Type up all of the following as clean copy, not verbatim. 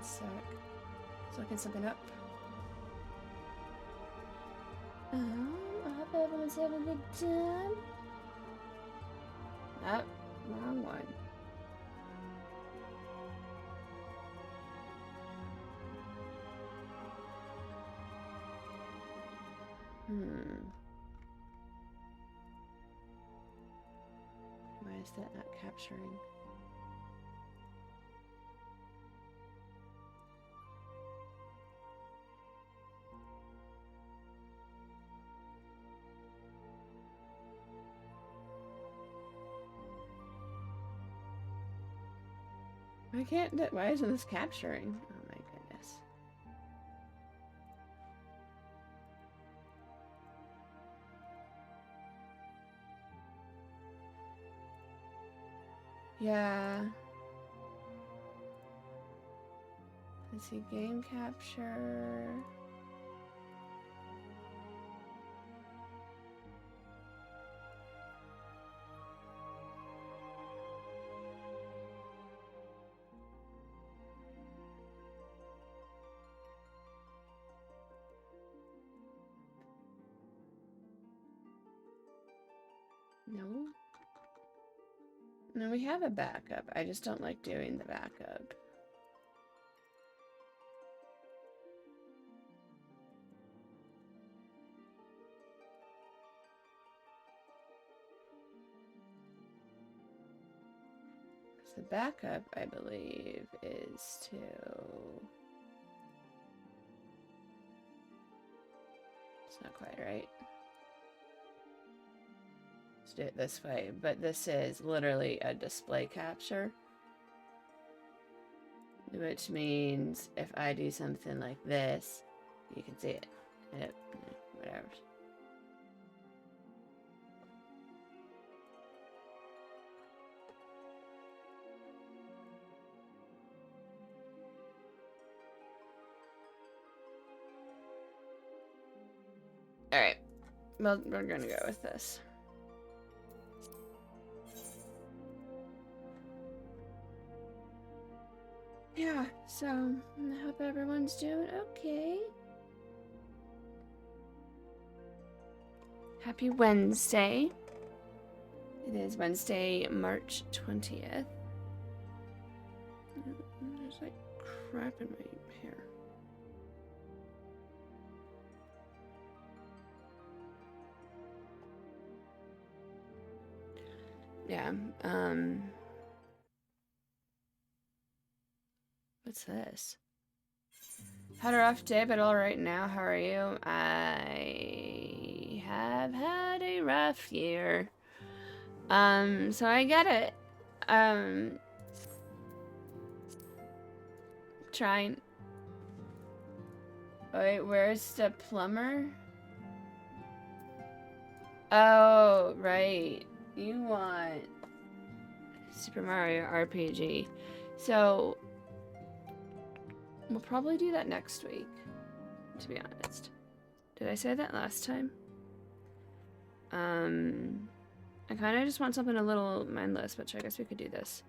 sec. Just looking something up. I hope everyone's having a good time. Nope, wrong one. Why is that not capturing? Why isn't this capturing? Oh my goodness. Yeah. Let's see, game capture. No. No, we have a backup. I just don't like doing the backup. The backup, I believe, is to... It's not quite right. Let's do it this way, but this is literally a display capture. Which means if I do something like this, you can see it. Whatever. Alright. Well, we're gonna go with this. Yeah, so I hope everyone's doing okay. Happy Wednesday. It is Wednesday, March 20th. There's like crap in my hair. Yeah, what's this? Had a rough day, but all right now. How are you? I have had a rough year. So I get it. Trying. Wait, where's the plumber? Oh, right. You want Super Mario RPG. So we'll probably do that next week, to be honest. Did I say that last time? I kind of just want something a little mindless, which I guess we could do this.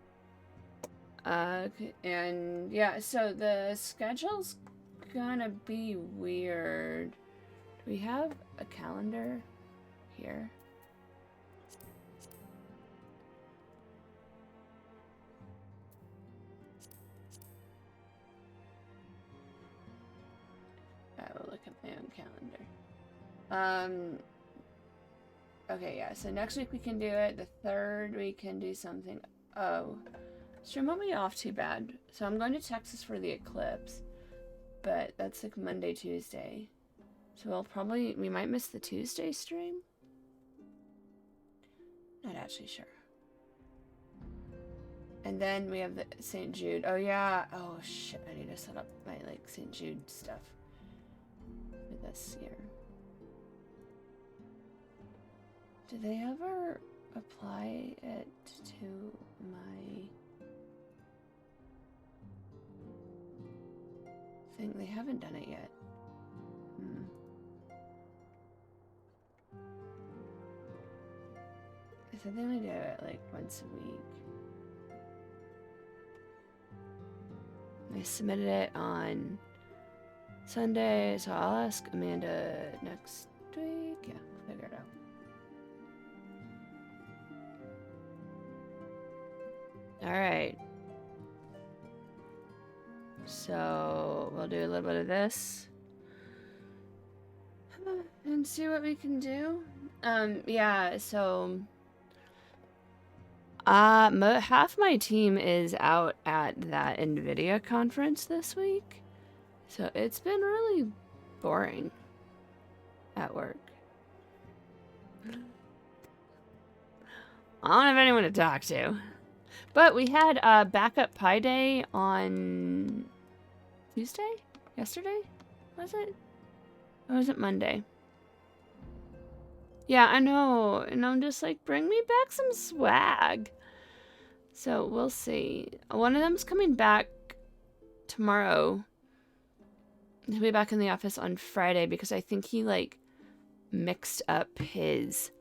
And yeah, so the schedule's gonna be weird. Do we have a calendar here? I will look at my own calendar. Okay, yeah, so next week we can do it. The 3rd we can do something. Oh, stream won't be off too bad. So I'm going to Texas for the eclipse, but that's like Monday, Tuesday. So we might miss the Tuesday stream. Not actually sure. And then we have the St. Jude. Oh yeah. Oh shit, I need to set up my like St. Jude stuff for this year. Did they ever apply it to my thing? They haven't done it yet. I said they only do it like once a week. I submitted it on Sunday, so I'll ask Amanda next week. Yeah, we'll figure it out. Alright. So, we'll do a little bit of this. And see what we can do. Yeah, so... half my team is out at that NVIDIA conference this week. So, it's been really boring at work. I don't have anyone to talk to. But we had a backup Pi Day on Tuesday? Yesterday? Was it? Or was it Monday? Yeah, I know. And I'm just like, bring me back some swag. So we'll see. One of them's coming back tomorrow. He'll be back in the office on Friday because I think he like mixed up his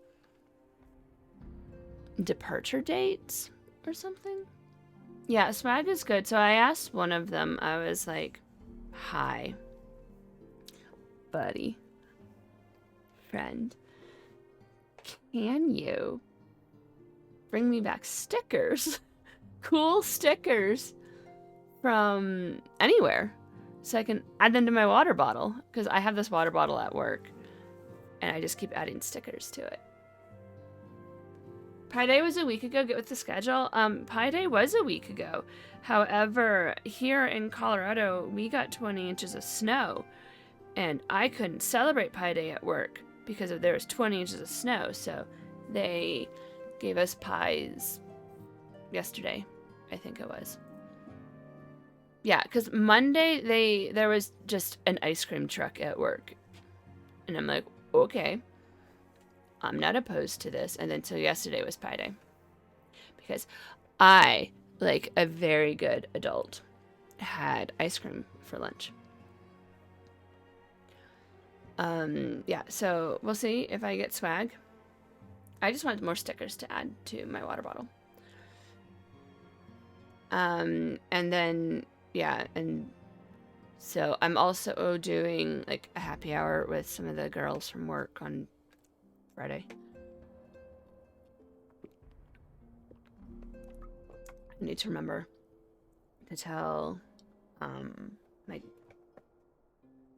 departure dates or something. Yeah, swag is good. So I asked one of them, I was like, hi, buddy, friend, can you bring me back stickers? Cool stickers from anywhere so I can add them to my water bottle, because I have this water bottle at work and I just keep adding stickers to it. Pi Day was a week ago. Get with the schedule. Pi Day was a week ago. However, here in Colorado, we got 20 inches of snow, and I couldn't celebrate Pi Day at work because there was 20 inches of snow. So they gave us pies yesterday, I think it was. Yeah, because Monday there was just an ice cream truck at work, and I'm like, okay. I'm not opposed to this. And then till yesterday was Pi Day. Because I, like a very good adult, had ice cream for lunch. Yeah, so we'll see if I get swag. I just wanted more stickers to add to my water bottle. And then, yeah, and so I'm also doing like a happy hour with some of the girls from work on Friday. I need to remember to tell my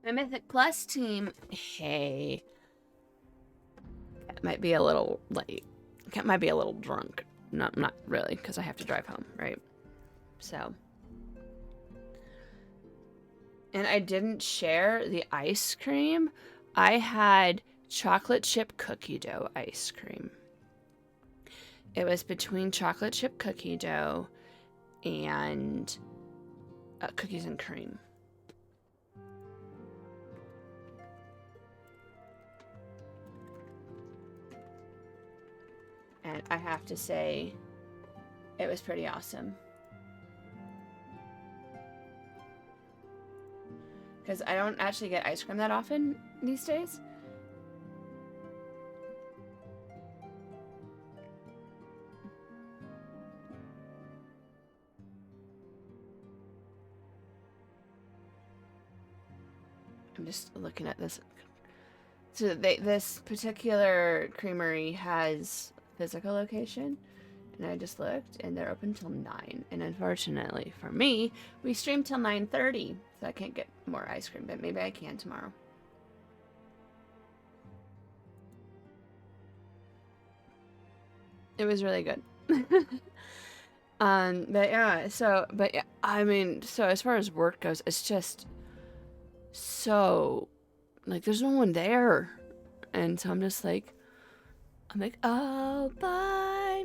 Mythic Plus team, hey, Cat might be a little late. Cat might be a little drunk. Not really, because I have to drive home, right? So. And I didn't share the ice cream. I had chocolate chip cookie dough ice cream. It was between chocolate chip cookie dough and cookies and cream. And I have to say, it was pretty awesome. Because I don't actually get ice cream that often these days. I'm just looking at this. So this particular creamery has physical location, and I just looked, and they're open till 9. And unfortunately for me, we stream till 9:30, so I can't get more ice cream. But maybe I can tomorrow. It was really good. But yeah, I mean, so as far as work goes, it's just so, like, there's no one there. And so I'm like, all by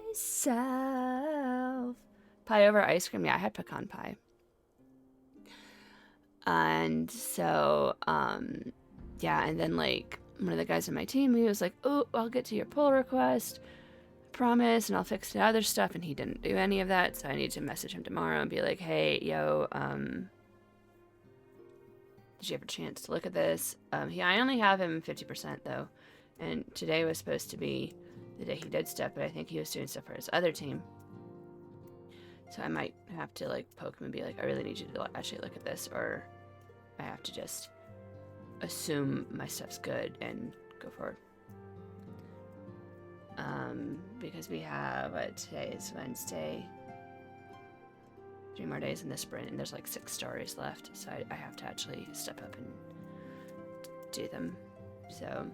myself. Pie over ice cream. Yeah, I had pecan pie. And so, yeah, and then, like, one of the guys on my team, he was like, oh, I'll get to your pull request. Promise, and I'll fix the other stuff. And he didn't do any of that, so I need to message him tomorrow and be like, hey, yo, did you have a chance to look at this? I only have him 50% though, and today was supposed to be the day he did stuff, but I think he was doing stuff for his other team. So I might have to like poke him and be like, I really need you to actually look at this, or I have to just assume my stuff's good and go forward. Because we have, today is Wednesday, 3 more days in the sprint, and there's like 6 stories left, so I have to actually step up and do them. So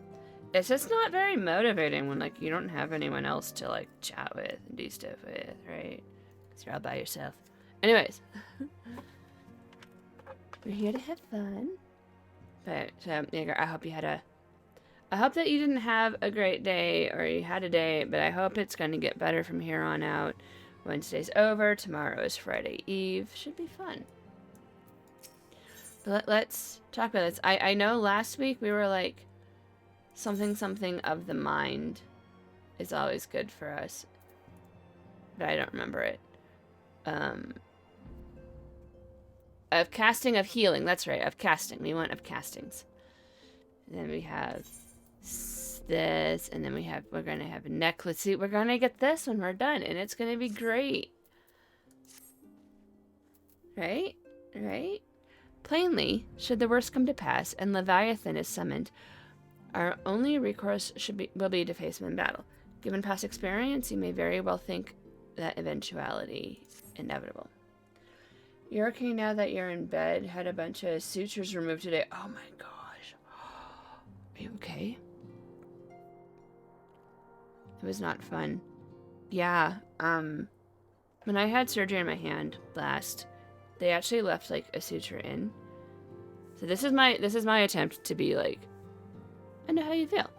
it's just not very motivating when like you don't have anyone else to like chat with and do stuff with, right? Because you're all by yourself. Anyways, we're here to have fun. But Yugiri, I hope you had I hope that you didn't have a great day, or you had a day, but I hope it's going to get better from here on out. Wednesday's over, tomorrow is Friday Eve. Should be fun. But let's talk about this. I know last week we were like, something of the mind is always good for us. But I don't remember it. Of casting, of healing. That's right, of casting. We went of castings. And then we have this, and then we're going to have a necklace. See, we're going to get this when we're done, and it's going to be great. Right? Right? Plainly, should the worst come to pass, and Leviathan is summoned, our only recourse will be to face him in battle. Given past experience, you may very well think that eventuality inevitable. You're okay now that you're in bed. Had a bunch of sutures removed today. Oh my gosh. Are you okay? It was not fun. Yeah, when I had surgery on my hand last, they actually left like a suture in. So this is my attempt to be like, I know how you feel.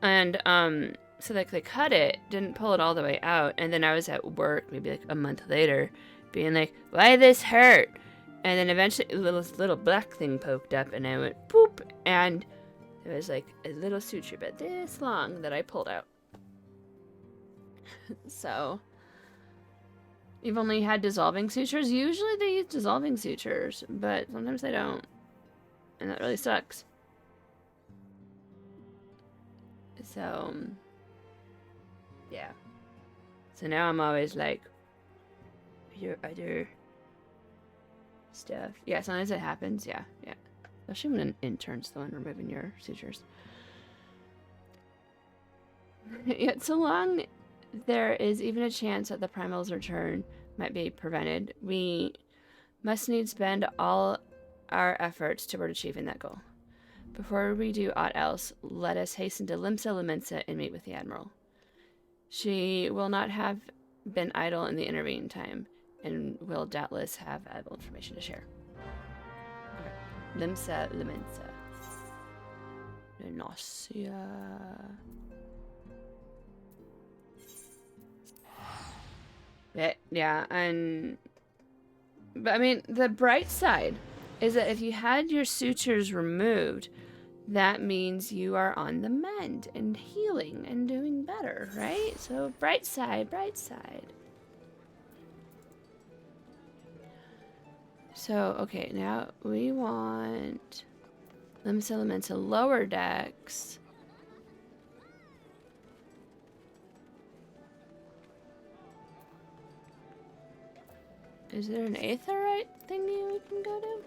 And so like they cut it, didn't pull it all the way out, and then I was at work maybe like a month later being like, why this hurt? And then eventually a little black thing poked up, and I went poop, and it was like a little suture but this long that I pulled out. So you've only had dissolving sutures. Usually they use dissolving sutures, but sometimes they don't, and that really sucks. So yeah, so now I'm always like, your other stuff. Yeah, sometimes it happens. Yeah. Especially when an intern's the one removing your sutures. Yet so long there is even a chance that the primal's return might be prevented, we must needs spend all our efforts toward achieving that goal. Before we do aught else, let us hasten to Limsa Limensa and meet with the Admiral. She will not have been idle in the intervening time, and will doubtless have valuable information to share. Okay. Limsa Limensa. Nausea. Yeah, but I mean, the bright side is that if you had your sutures removed, that means you are on the mend and healing and doing better, right? So bright side, bright side. So, okay, now we want Limsa Limensa lower decks. Is there an aetherite thingy we can go to?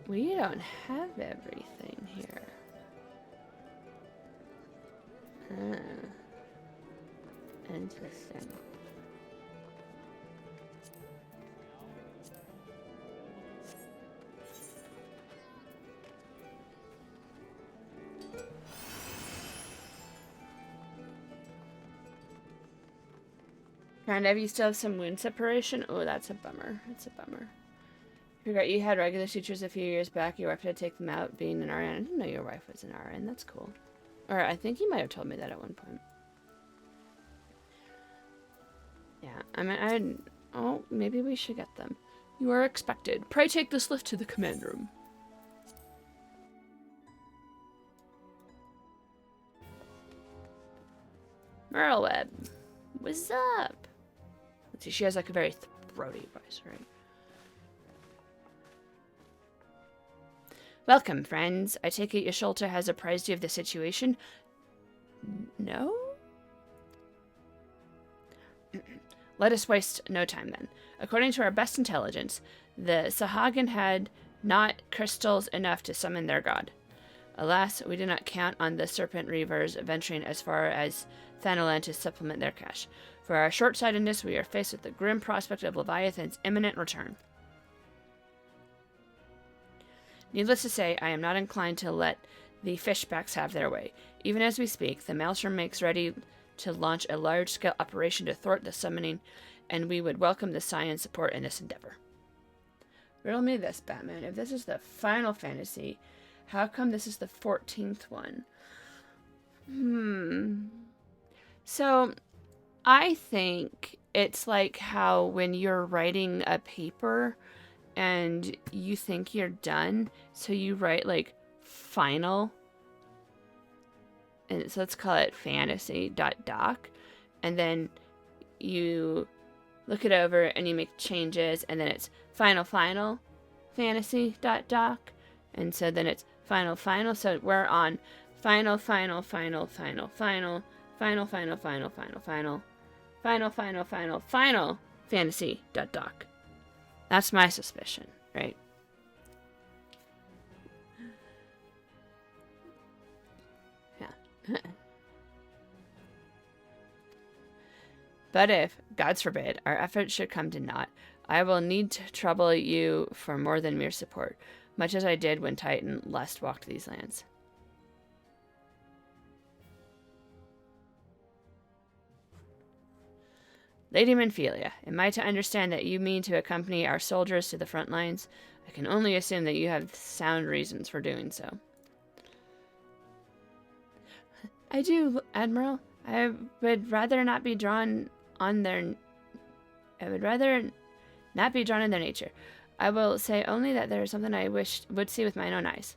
We don't have everything here. Interesting. Kind of. You still have some wound separation? Oh, that's a bummer. That's a bummer. Forgot you had regular sutures a few years back. Your wife had to take them out being an RN. I didn't know your wife was an RN. That's cool. Or I think you might have told me that at one point. Yeah, I mean, oh, maybe we should get them. You are expected. Pray take this lift to the command room. Merleweb. What's up? Let's see, she has like a very throaty voice, right? Welcome, friends. I take it Yasholta has apprised you of the situation? No? Let us waste no time then. According to our best intelligence, the Sahagin had not crystals enough to summon their god. Alas, we do not count on the Serpent Reavers venturing as far as Thanalan to supplement their cache. For our short-sightedness, we are faced with the grim prospect of Leviathan's imminent return. Needless to say, I am not inclined to let the fishbacks have their way. Even as we speak, the Maelstorm makes ready to launch a large-scale operation to thwart the summoning, and we would welcome the science support in this endeavor. Riddle me this, Batman. If this is the Final Fantasy, how come this is the 14th one? So, I think it's like how when you're writing a paper and you think you're done, so you write like final, and so let's call it fantasy.doc, and then you look it over and you make changes, and then it's final fantasy.doc, and so then it's final, so we're on final fantasy.doc. That's my suspicion, right? Yeah. But if, God forbid, our efforts should come to naught, I will need to trouble you for more than mere support, much as I did when Titan last walked these lands. Lady Menphelia, am I to understand that you mean to accompany our soldiers to the front lines? I can only assume that you have sound reasons for doing so. I do, Admiral. I would rather not be drawn in their nature. I will say only that there is something I would see with mine own eyes.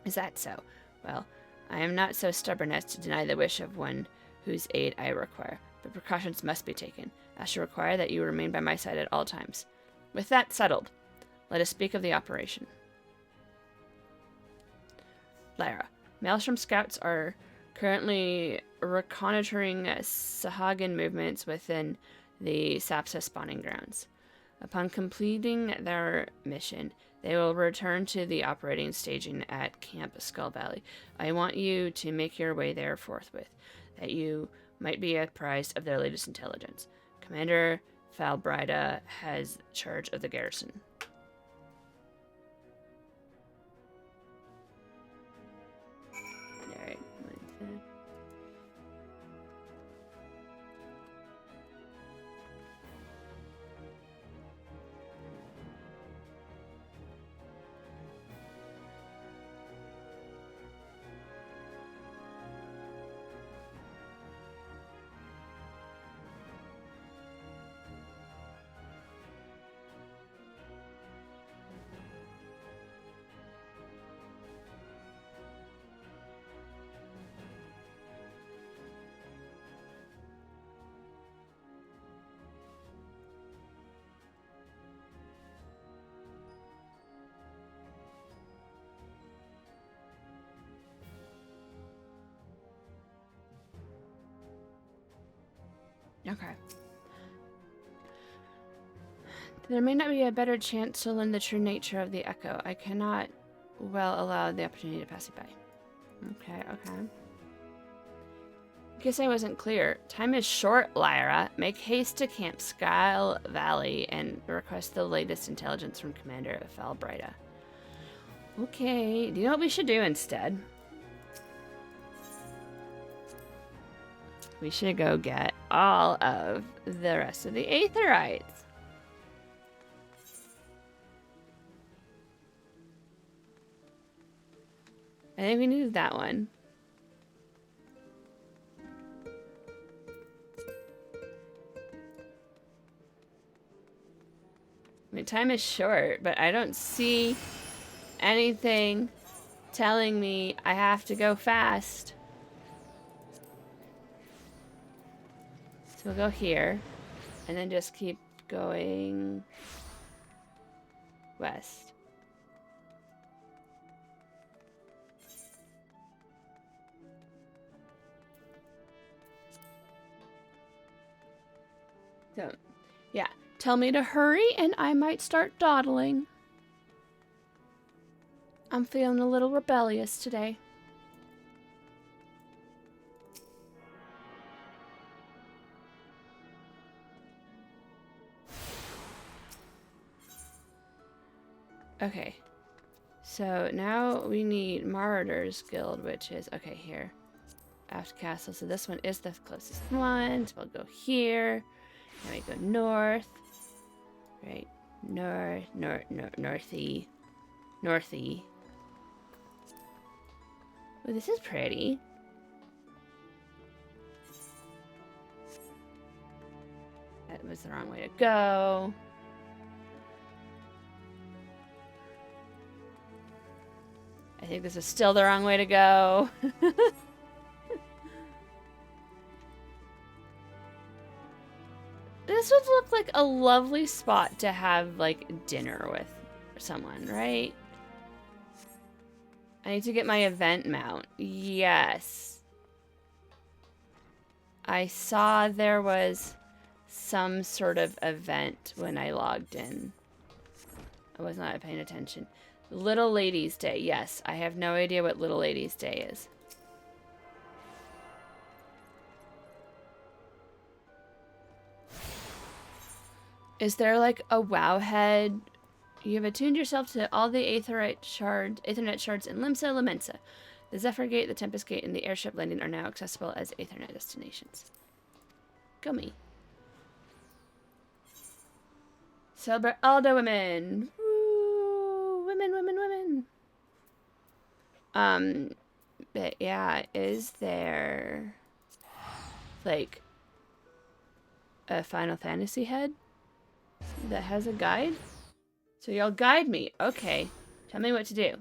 Is that so? Well, I am not so stubborn as to deny the wish of one whose aid I require, but precautions must be taken. I shall require that you remain by my side at all times. With that settled, let us speak of the operation. Lyra, Maelstrom scouts are currently reconnoitering Sahagin movements within the Sapsa spawning grounds. Upon completing their mission, they will return to the operating staging at Camp Skull Valley. I want you to make your way there forthwith, that you might be apprised of their latest intelligence. Commander Falbrida has charge of the garrison. Alright, Okay. There may not be a better chance to learn the true nature of the echo. I cannot well allow the opportunity to pass you by. Okay. Guess I wasn't clear. Time is short, Lyra. Make haste to Camp Skull Valley and request the latest intelligence from Commander Falbrida. Okay. Do you know what we should do instead? We should go get all of the rest of the Aetherites. I think we needed that one. I mean, time is short, but I don't see anything telling me I have to go fast. So we'll go here, and then just keep going west. So, yeah. Tell me to hurry and I might start dawdling. I'm feeling a little rebellious today. Okay. So now we need Marauder's Guild, which is, okay, here. Aft Castle. So this one is the closest one. So we'll go here. Then we go north. Right. Northy. Oh, this is pretty. That was the wrong way to go. I think this is still the wrong way to go. This would look like a lovely spot to have, like, dinner with someone, right? I need to get my event mount. Yes. I saw there was some sort of event when I logged in. I was not paying attention. Little Ladies Day. Yes, I have no idea what Little Ladies Day is. Is there like a WoW head? You have attuned yourself to all the Aethernet shards in Limsa Lamensa. The Zephyr Gate, the Tempest Gate, and the airship landing are now accessible as Aethernet destinations. Go me. Celebrate all the women. Woo! Women. But yeah, is there like a Final Fantasy head that has a guide? So y'all guide me. Okay. Tell me what to do.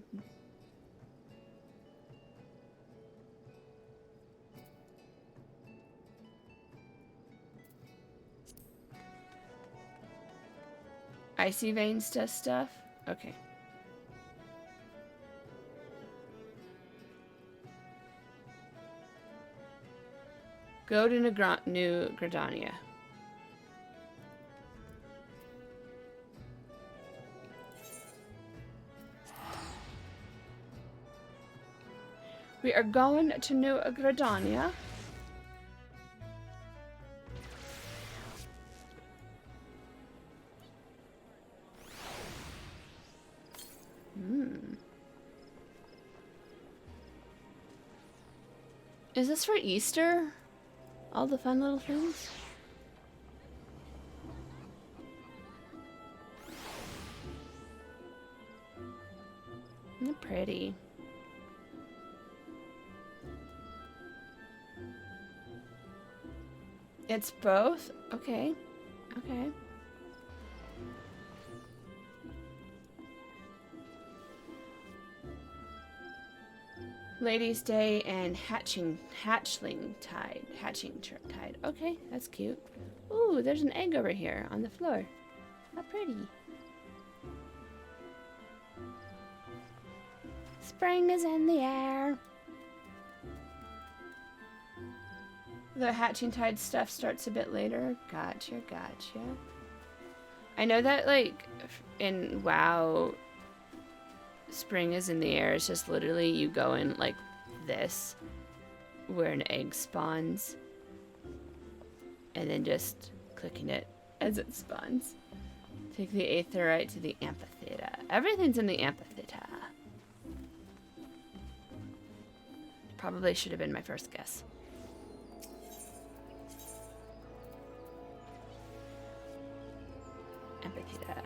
Icy Veins does stuff? Okay. Go to New Gridania. We are going to New Gridania. Is this for Easter? All the fun little things? They're pretty. It's both? Okay. Okay. Ladies' Day and Hatchling Tide. Hatching Tide. Okay, that's cute. Ooh, there's an egg over here on the floor. How pretty. Spring is in the air. The Hatching Tide stuff starts a bit later. Gotcha. I know that, like, in WoW, spring is in the air. It's just literally you go in like this, where an egg spawns, and then just clicking it as it spawns. Take the Aetherite to the amphitheater. Everything's in the amphitheater. Probably should have been my first guess. Amphitheater.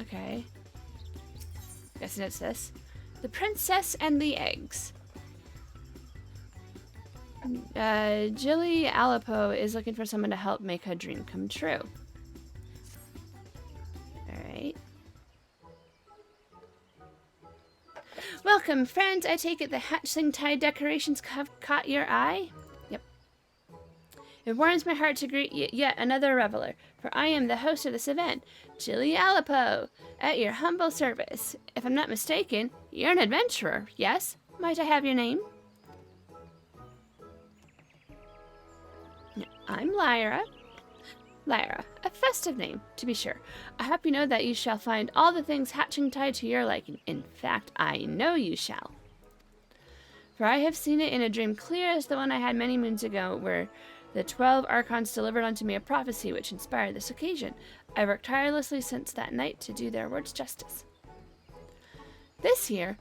Okay. Guessing it's this. The Princess and the Eggs. Jilly Alipo is looking for someone to help make her dream come true. Alright. Welcome, friends. I take it the Hatchling Tide decorations have caught your eye? Yep. It warms my heart to greet yet another reveler, for I am the host of this event, Jilly Alipo, at your humble service. If I'm not mistaken, you're an adventurer, yes? Might I have your name? I'm Lyra. Lyra, a festive name, to be sure. I hope you know that you shall find all the things hatching tied to your liking. In fact, I know you shall. For I have seen it in a dream clear as the one I had many moons ago, where the 12 archons delivered unto me a prophecy which inspired this occasion. I worked tirelessly since that night to do their words justice. This year,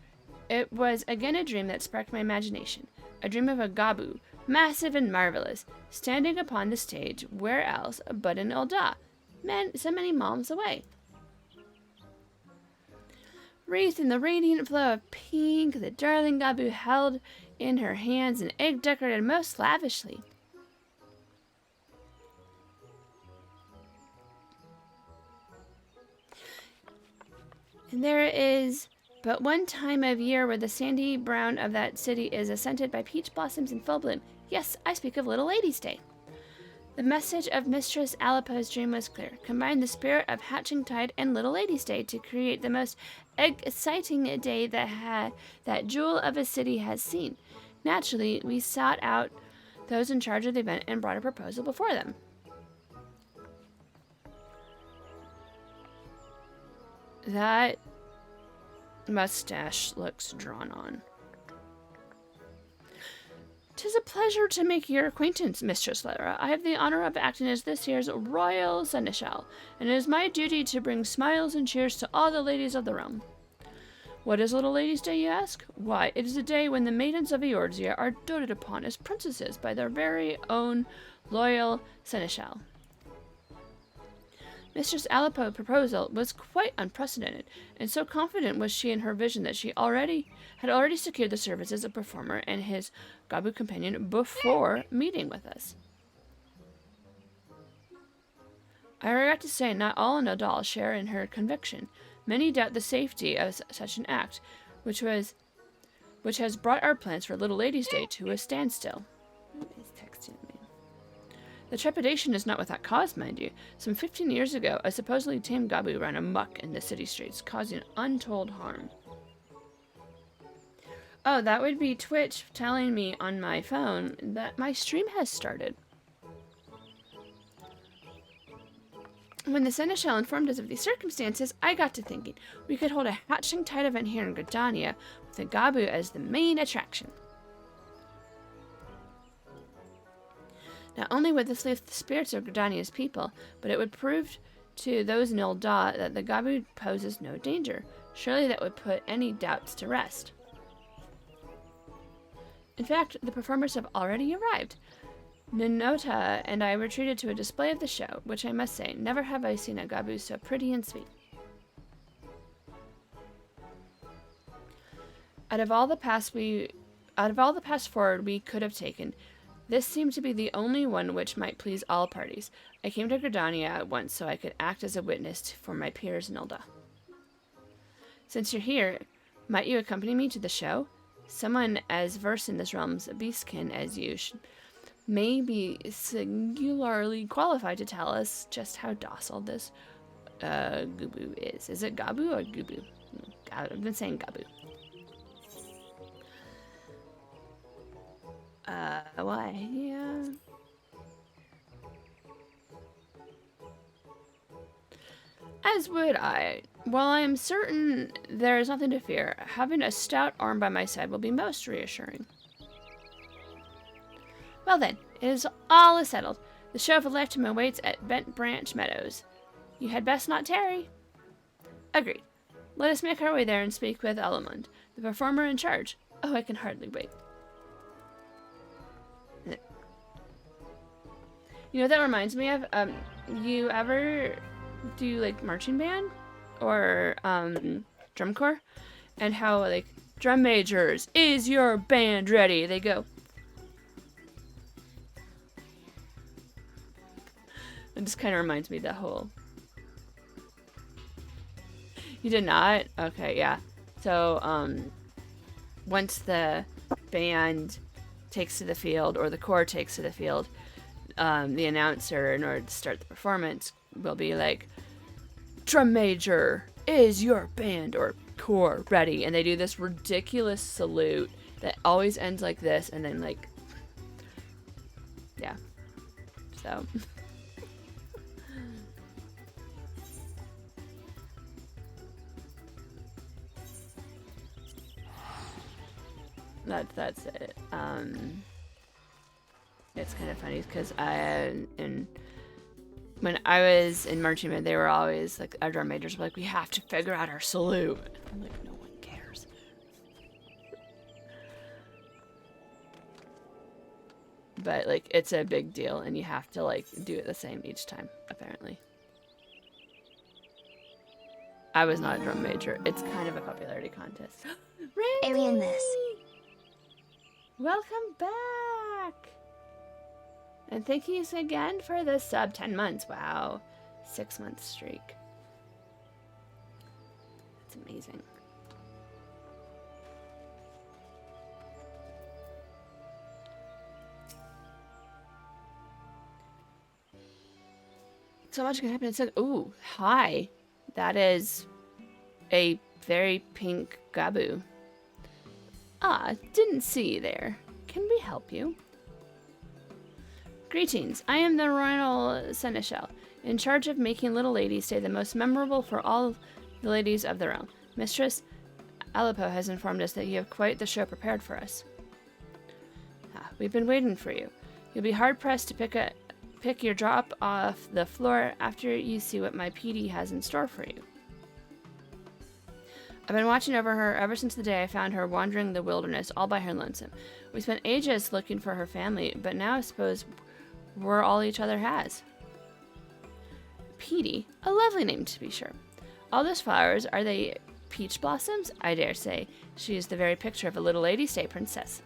it was again a dream that sparked my imagination. A dream of a Gabu, massive and marvelous, standing upon the stage, where else but in Ul'dah, so many malms away. Wreathed in the radiant flow of pink, the darling Gabu held in her hands an egg decorated most lavishly. And there is but one time of year where the sandy brown of that city is scented by peach blossoms in full bloom. Yes, I speak of Little Lady's Day. The message of Mistress Alipo's dream was clear. Combine the spirit of Hatching Tide and Little Lady's Day to create the most exciting day that jewel of a city has seen. Naturally, we sought out those in charge of the event and brought a proposal before them. That mustache looks drawn on. 'Tis a pleasure to make your acquaintance, Mistress Lyra. I have the honor of acting as this year's royal seneschal, and it is my duty to bring smiles and cheers to all the ladies of the realm. What is Little Ladies' Day, you ask? Why, it is a day when the maidens of Eorzea are doted upon as princesses by their very own loyal seneschal. Mistress Alipo's proposal was quite unprecedented, and so confident was she in her vision that she had already secured the services of performer and his Gabu companion before meeting with us. I regret to say not all in Ul'dah share in her conviction. Many doubt the safety of such an act, which has brought our plans for Little Lady's Day to a standstill. Who is texting me? The trepidation is not without cause, mind you. Some 15 years ago, a supposedly tame Gabu ran amok in the city streets, causing untold harm. Oh, that would be Twitch telling me on my phone that my stream has started. When the Seneschal informed us of these circumstances, I got to thinking we could hold a Hatching Tide event here in Gridania with the Gabu as the main attraction. Not only would this lift the spirits of Gridania's people, but it would prove to those in Ul'dah that the Gabu poses no danger. Surely that would put any doubts to rest. In fact, the performers have already arrived. Ninota and I were treated to a display of the show, which I must say, never have I seen a Gabu so pretty and sweet. Out of all the paths forward we could have taken, this seemed to be the only one which might please all parties. I came to Gridania at once so I could act as a witness for my peers in Ul'dah. Since you're here, might you accompany me to the show? Someone as versed in this realm's beastkin as you may be singularly qualified to tell us just how docile this Gubu is. Is it Gabu or Gubu? I've been saying Gabu. Why? Yeah. As would I. While I am certain there is nothing to fear, having a stout arm by my side will be most reassuring. Well then, it is all settled. The show of a lifetime awaits at Bent Branch Meadows. You had best not tarry. Agreed. Let us make our way there and speak with Alamund, the performer in charge. Oh, I can hardly wait. You know what that reminds me of? You ever do like marching band or drum corps, and how like drum majors, is your band ready? They go. It just kind of reminds me of that whole. You did not? Okay, yeah. So once the band takes to the field, or the corps takes to the field, the announcer, in order to start the performance, will be like, "Drum major, is your band or corps ready?" And they do this ridiculous salute that always ends like this, and then like, yeah. So that's it. It's kind of funny because when I was in marching band, they were always like, our drum majors were like, "We have to figure out our salute." I'm like, no one cares. But like, it's a big deal, and you have to like do it the same each time, apparently. I was not a drum major. It's kind of a popularity contest. Randy! Alien this. Welcome back! And thank you again for the sub. 10 months. Wow. 6-month streak. That's amazing. So much can happen. It said, ooh, hi. That is a very pink Gabu. Ah, didn't see you there. Can we help you? Greetings. I am the Royal Seneschal, in charge of making Little Ladies Day the most memorable for all the ladies of the realm. Mistress Alipo has informed us that you have quite the show prepared for us. We've been waiting for you. You'll be hard-pressed to pick your drop off the floor after you see what my Peatie has in store for you. I've been watching over her ever since the day I found her wandering the wilderness all by her lonesome. We spent ages looking for her family, but now I suppose we're all each other has. Peatie, a lovely name to be sure. All those flowers, are they peach blossoms? I dare say she is the very picture of a Little Lady's Day princess.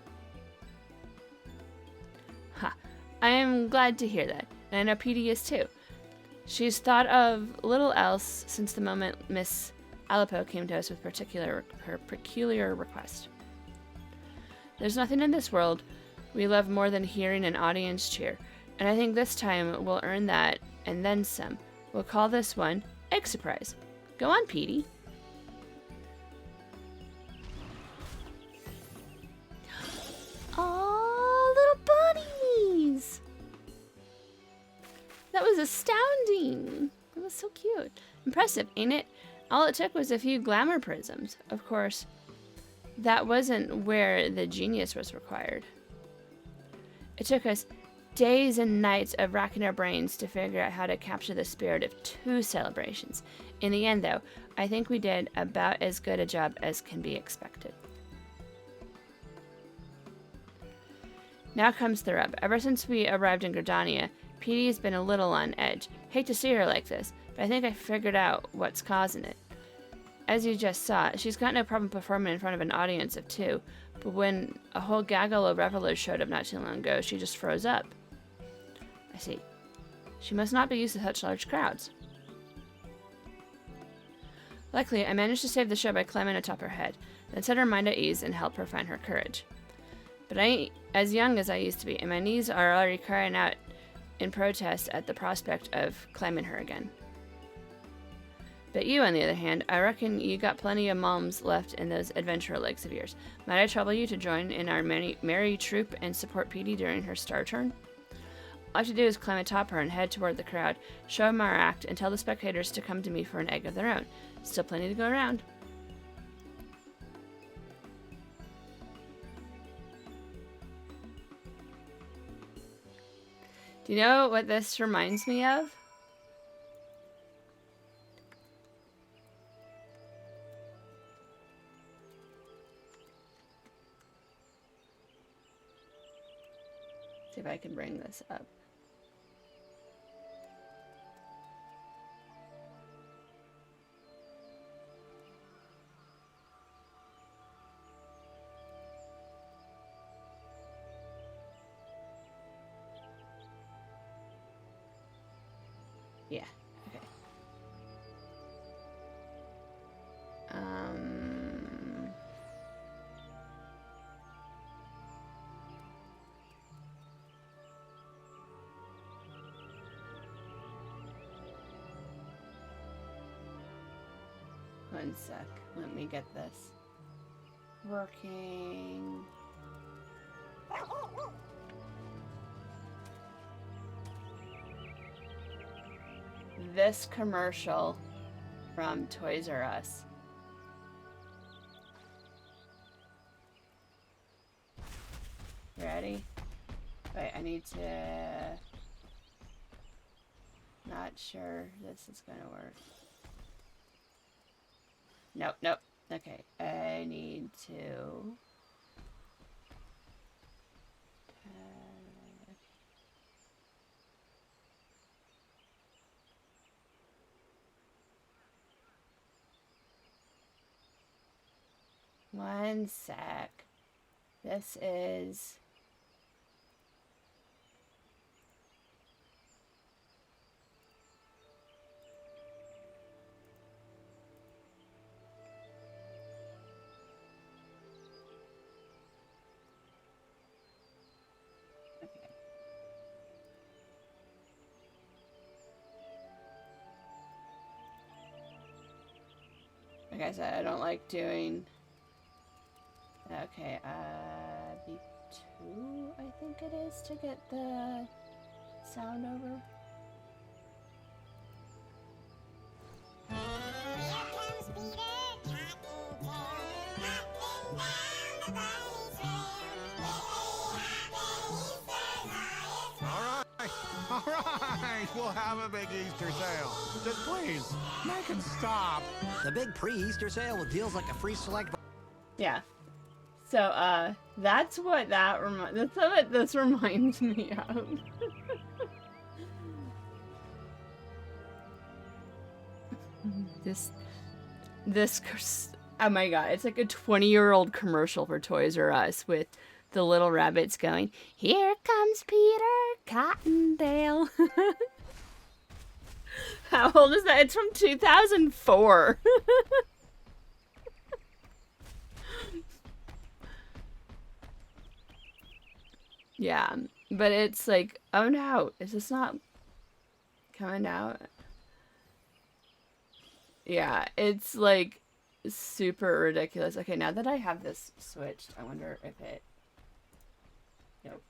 Ha, I am glad to hear that, and I know Peatie is too. She's thought of little else since the moment Miss Alipo came to us with her peculiar request. There's nothing in this world we love more than hearing an audience cheer, and I think this time we'll earn that and then some. We'll call this one Egg Surprise. Go on, Peatie. Aw, little bunnies! That was astounding. That was so cute. Impressive, ain't it? All it took was a few glamour prisms. Of course, that wasn't where the genius was required. It took us days and nights of racking our brains to figure out how to capture the spirit of 2 celebrations. In the end, though, I think we did about as good a job as can be expected. Now comes the rub. Ever since we arrived in Gridania, Peatie has been a little on edge. Hate to see her like this, but I think I figured out what's causing it. As you just saw, she's got no problem performing in front of an audience of 2, but when a whole gaggle of revelers showed up not too long ago, she just froze up. I see. She must not be used to such large crowds. Luckily, I managed to save the show by climbing atop her head, then set her mind at ease and help her find her courage. But I ain't as young as I used to be, and my knees are already crying out in protest at the prospect of climbing her again. But you, on the other hand, I reckon you got plenty of moms left in those adventurer legs of yours. Might I trouble you to join in our merry troop and support Peatie during her star turn? All I have to do is climb atop her and head toward the crowd, show them our act, and tell the spectators to come to me for an egg of their own. Still plenty to go around. Do you know what this reminds me of? See if I can bring this up. Yeah, okay. One sec. Let me get this working. This commercial from Toys R Us. Ready? Wait, I need to... Not sure this is gonna work. Nope, nope. Okay, I need to... One sec. This is... Like I said, I don't like doing... Okay, B2, I think it is, to get the sound over. Here comes Peter, All right, we'll have a big Easter sale. Just please, make it stop. The big pre-Easter sale with deals like a free select... Yeah. So, that's what that's what this reminds me of. Oh my god, it's like a 20-year-old commercial for Toys R Us with the little rabbits going, "Here comes Peter Cottontail." How old is that? It's from 2004. Yeah, but it's like, oh no, is this not coming out? Yeah, it's like super ridiculous. Okay, now that I have this switched, I wonder if it... Nope.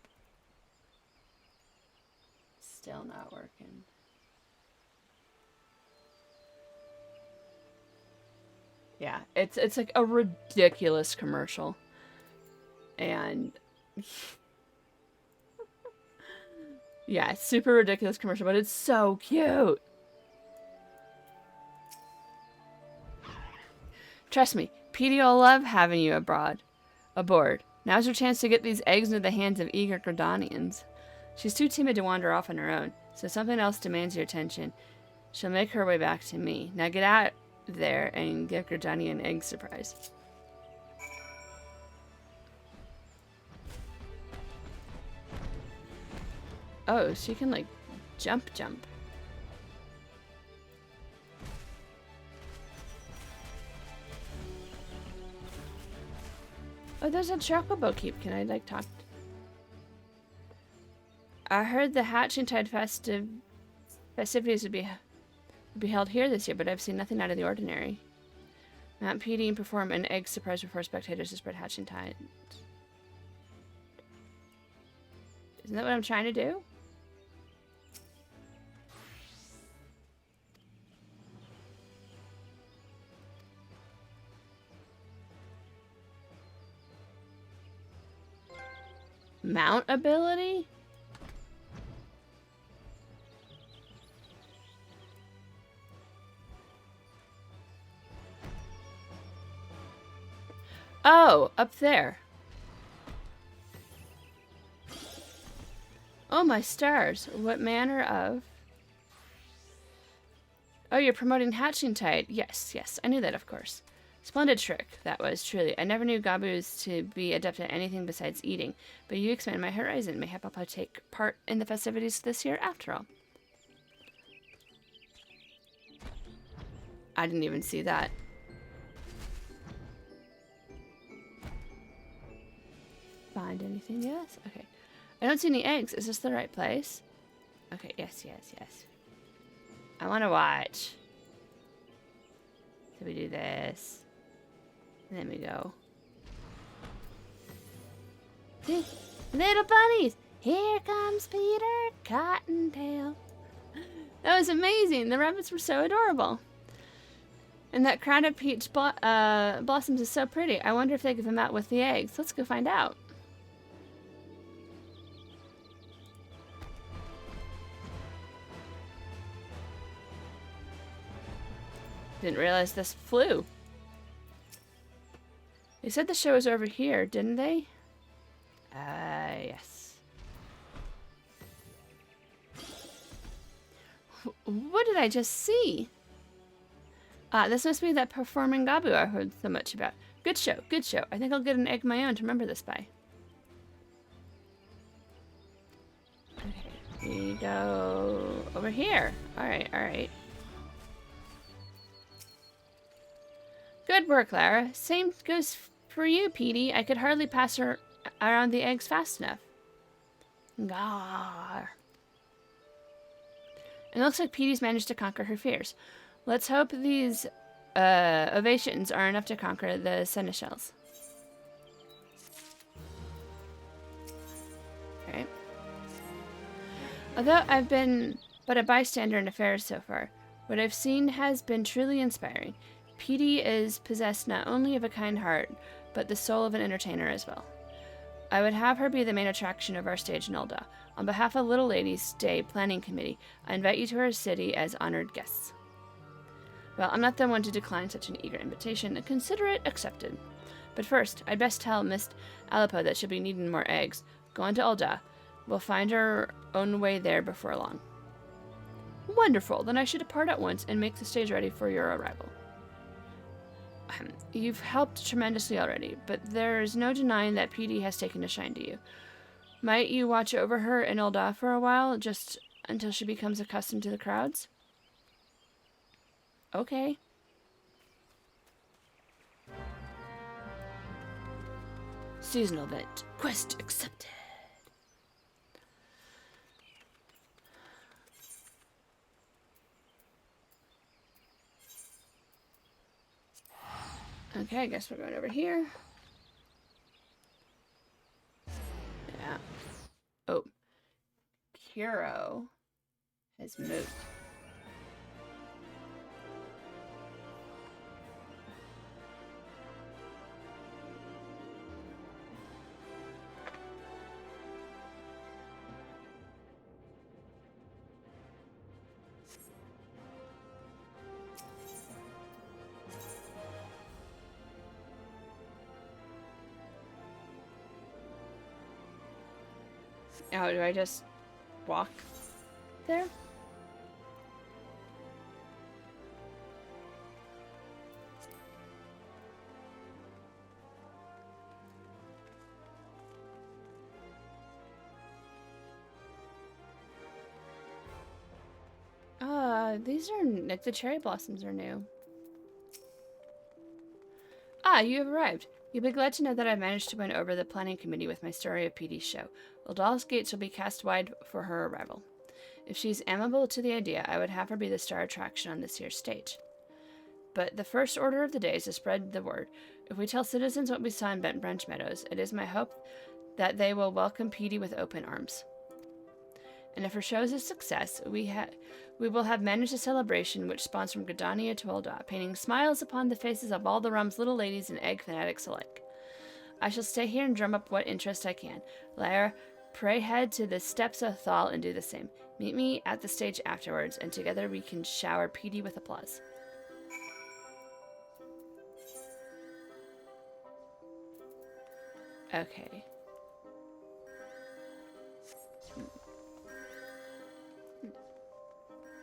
Still not working. Yeah, it's like a ridiculous commercial. And... yeah, it's super ridiculous commercial, but it's so cute. Trust me, Peatie will love having you aboard. Now's your chance to get these eggs into the hands of eager Gridanians. She's too timid to wander off on her own, so something else demands your attention. She'll make her way back to me. Now get out there and give Gridania an egg surprise. Oh, she can, like, jump. Oh, there's a chocobo keep. Can I, like, talk? I heard the Hatching-Tide festivities would be held here this year, but I've seen nothing out of the ordinary. Mount Peatie and perform an egg surprise before spectators to spread Hatching-Tide. Isn't that what I'm trying to do? Mount ability? Oh, up there. Oh, my stars. What manner of... Oh, you're promoting Hatching-Tide. Yes, I knew that, of course. Splendid trick, that was, truly. I never knew Gabus to be adept at anything besides eating, but you expand my horizon. Mayhap I'll take part in the festivities this year, after all. I didn't even see that. Find anything? Yes? Okay. I don't see any eggs. Is this the right place? Okay, yes. I want to watch. So we do this. And then we go. See? Little bunnies! Here comes Peter Cottontail. That was amazing. The rabbits were so adorable. And that crown of peach blossoms is so pretty. I wonder if they give them out with the eggs. Let's go find out. Didn't realize this flew. They said the show was over here, didn't they? Yes. What did I just see? This must be that performing Gabu I heard so much about. Good show, good show. I think I'll get an egg of my own to remember this by. Okay, we go over here. Alright, alright. Good work, Lara. Same goes for you, Peatie. I could hardly pass her around the eggs fast enough. Gar. It looks like Peatie's managed to conquer her fears. Let's hope these ovations are enough to conquer the seneschals. Alright. Although I've been but a bystander in affairs so far, what I've seen has been truly inspiring. Peatie is possessed not only of a kind heart, but the soul of an entertainer as well. I would have her be the main attraction of our stage in Ul'dah. On behalf of Little Lady's Day Planning Committee, I invite you to our city as honored guests. Well, I'm not the one to decline such an eager invitation, and consider it accepted. But first, I'd best tell Miss Alipo that she'll be needing more eggs. Go on to Ul'dah. We'll find our own way there before long. Wonderful, then I should depart at once and make the stage ready for your arrival. You've helped tremendously already, but there's no denying that Peatie has taken a shine to you. Might you watch over her in Ul'dah for a while, just until she becomes accustomed to the crowds? Okay. Seasonal event. Quest accepted. Okay, I guess we're going over here. Yeah. Oh. Hero has moved. Oh, do I just walk there? These are, like, the cherry blossoms are new. Ah, you have arrived. You'll be glad to know that I've managed to win over the planning committee with my story of Peatie's show. Uldah's gates will be cast wide for her arrival. If she's amenable to the idea, I would have her be the star attraction on this year's stage. But the first order of the day is to spread the word. If we tell citizens what we saw in Bent Branch Meadows, it is my hope that they will welcome Peatie with open arms. And if her show is a success, we will have managed a celebration which spawns from Gridania to Ul'dah, painting smiles upon the faces of all the realm's little ladies and egg fanatics alike. I shall stay here and drum up what interest I can. Lara, pray head to the steps of Thal and do the same. Meet me at the stage afterwards, and together we can shower Peatie with applause. Okay.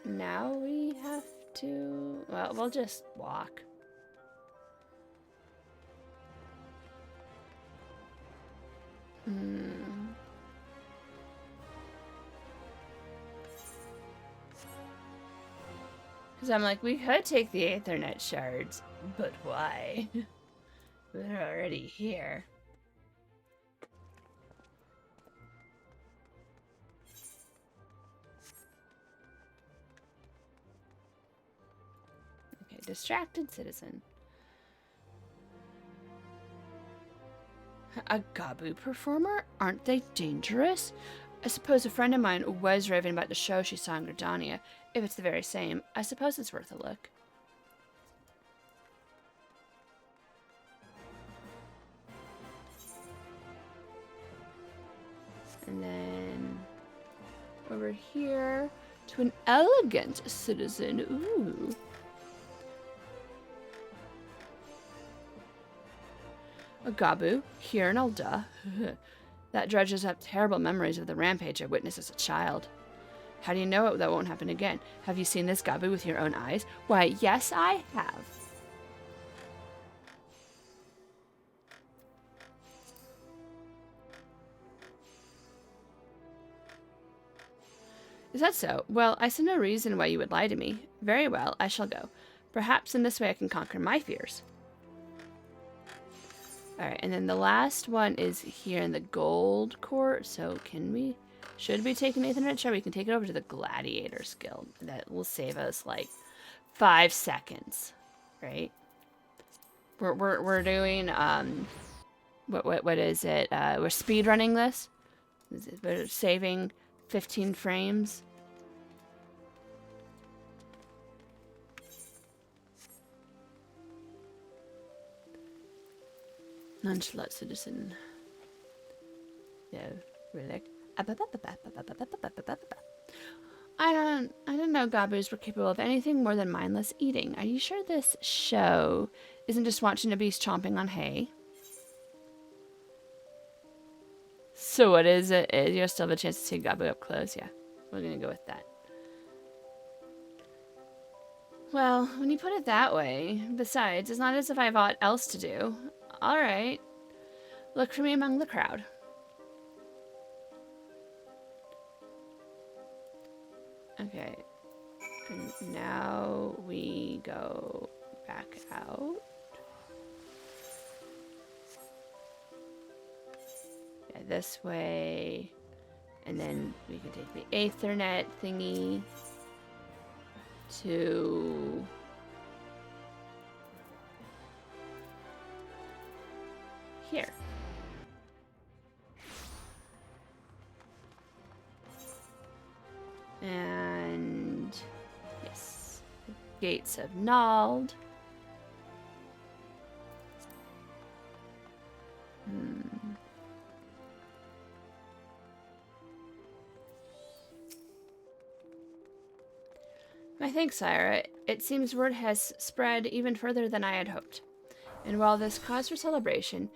Now we have to... Well, we'll just walk. Because I'm like, we could take the Aethernet shards, but why? We're already here. Okay, distracted citizen. A Gabu performer? Aren't they dangerous? I suppose a friend of mine was raving about the show she saw in Gridania. If it's the very same, I suppose it's worth a look. And then over here to an elegant citizen. Ooh. A Gabu, here in Alda. That dredges up terrible memories of the rampage I witnessed as a child. How do you know that won't happen again? Have you seen this Gabu with your own eyes? Why, yes, I have. Is that so? Well, I see no reason why you would lie to me. Very well, I shall go. Perhaps in this way I can conquer my fears. Alright, and then the last one is here in the Gold Court. So should we take an Aethernet shard? We can take it over to the Gladiators Guild. That will save us like 5 seconds, right? We're doing what is it? We're speed running this. We're saving 15 frames. Nonchalant citizen. No, relic. I don't know Gabus were capable of anything more than mindless eating. Are you sure this show isn't just watching a beast chomping on hay? So what is it? You still have a chance to see Gabu up close. Yeah, we're gonna go with that. Well, when you put it that way, besides, it's not as if I have aught else to do. Alright. Look for me among the crowd. Okay. And now we go back out. Yeah, this way. And then we can take the Aethernet thingy to here. And yes, the gates of Nald. My thanks, Sire. It seems word has spread even further than I had hoped. And while this cause for celebration,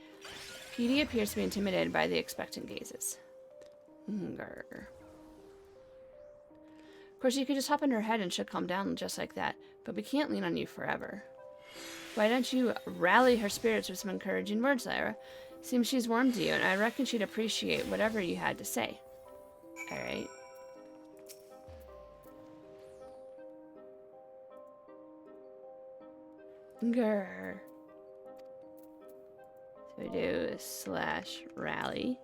Peatie appears to be intimidated by the expectant gazes. Grr. Of course, you could just hop in her head and she'll calm down just like that, but we can't lean on you forever. Why don't you rally her spirits with some encouraging words, Lyra? Seems she's warm to you, and I reckon she'd appreciate whatever you had to say. Alright. Grr. So we do / rally.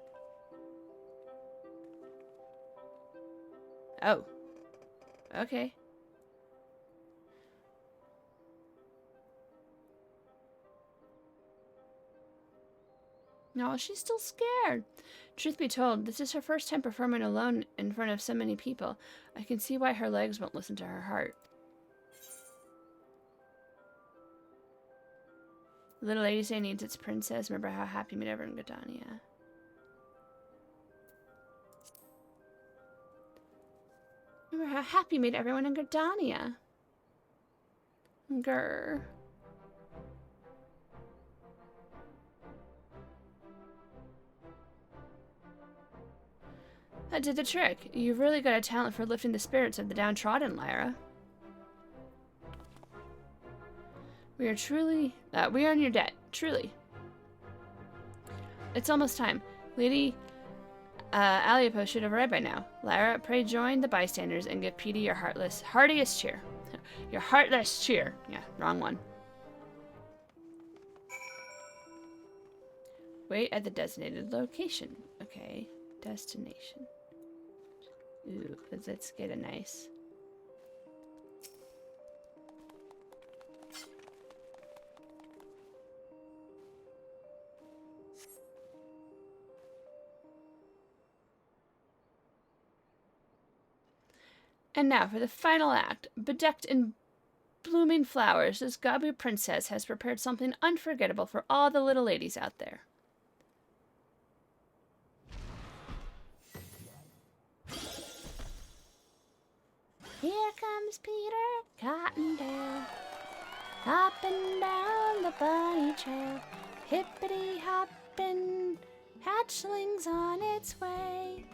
Oh. Okay. No, she's still scared. Truth be told, this is her first time performing alone in front of so many people. I can see why her legs won't listen to her heart. The little lady say needs its princess. Remember how happy you made everyone in Gridania. Remember how happy you made everyone in Gridania. Grr. That did the trick. You've really got a talent for lifting the spirits of the downtrodden, Lyra. We are in your debt, truly. It's almost time. Lady Aliapo should have arrived by now. Lyra, pray join the bystanders and give Peatie your heartiest cheer. Your heartless cheer. Yeah, wrong one. Wait at the designated location. Okay, destination. Ooh, let's get a nice... And now for the final act. Bedecked in blooming flowers, this Gabu princess has prepared something unforgettable for all the little ladies out there. Here comes Peter Cottontail, hopping down the bunny trail, hippity hopping, hatchlings on its way.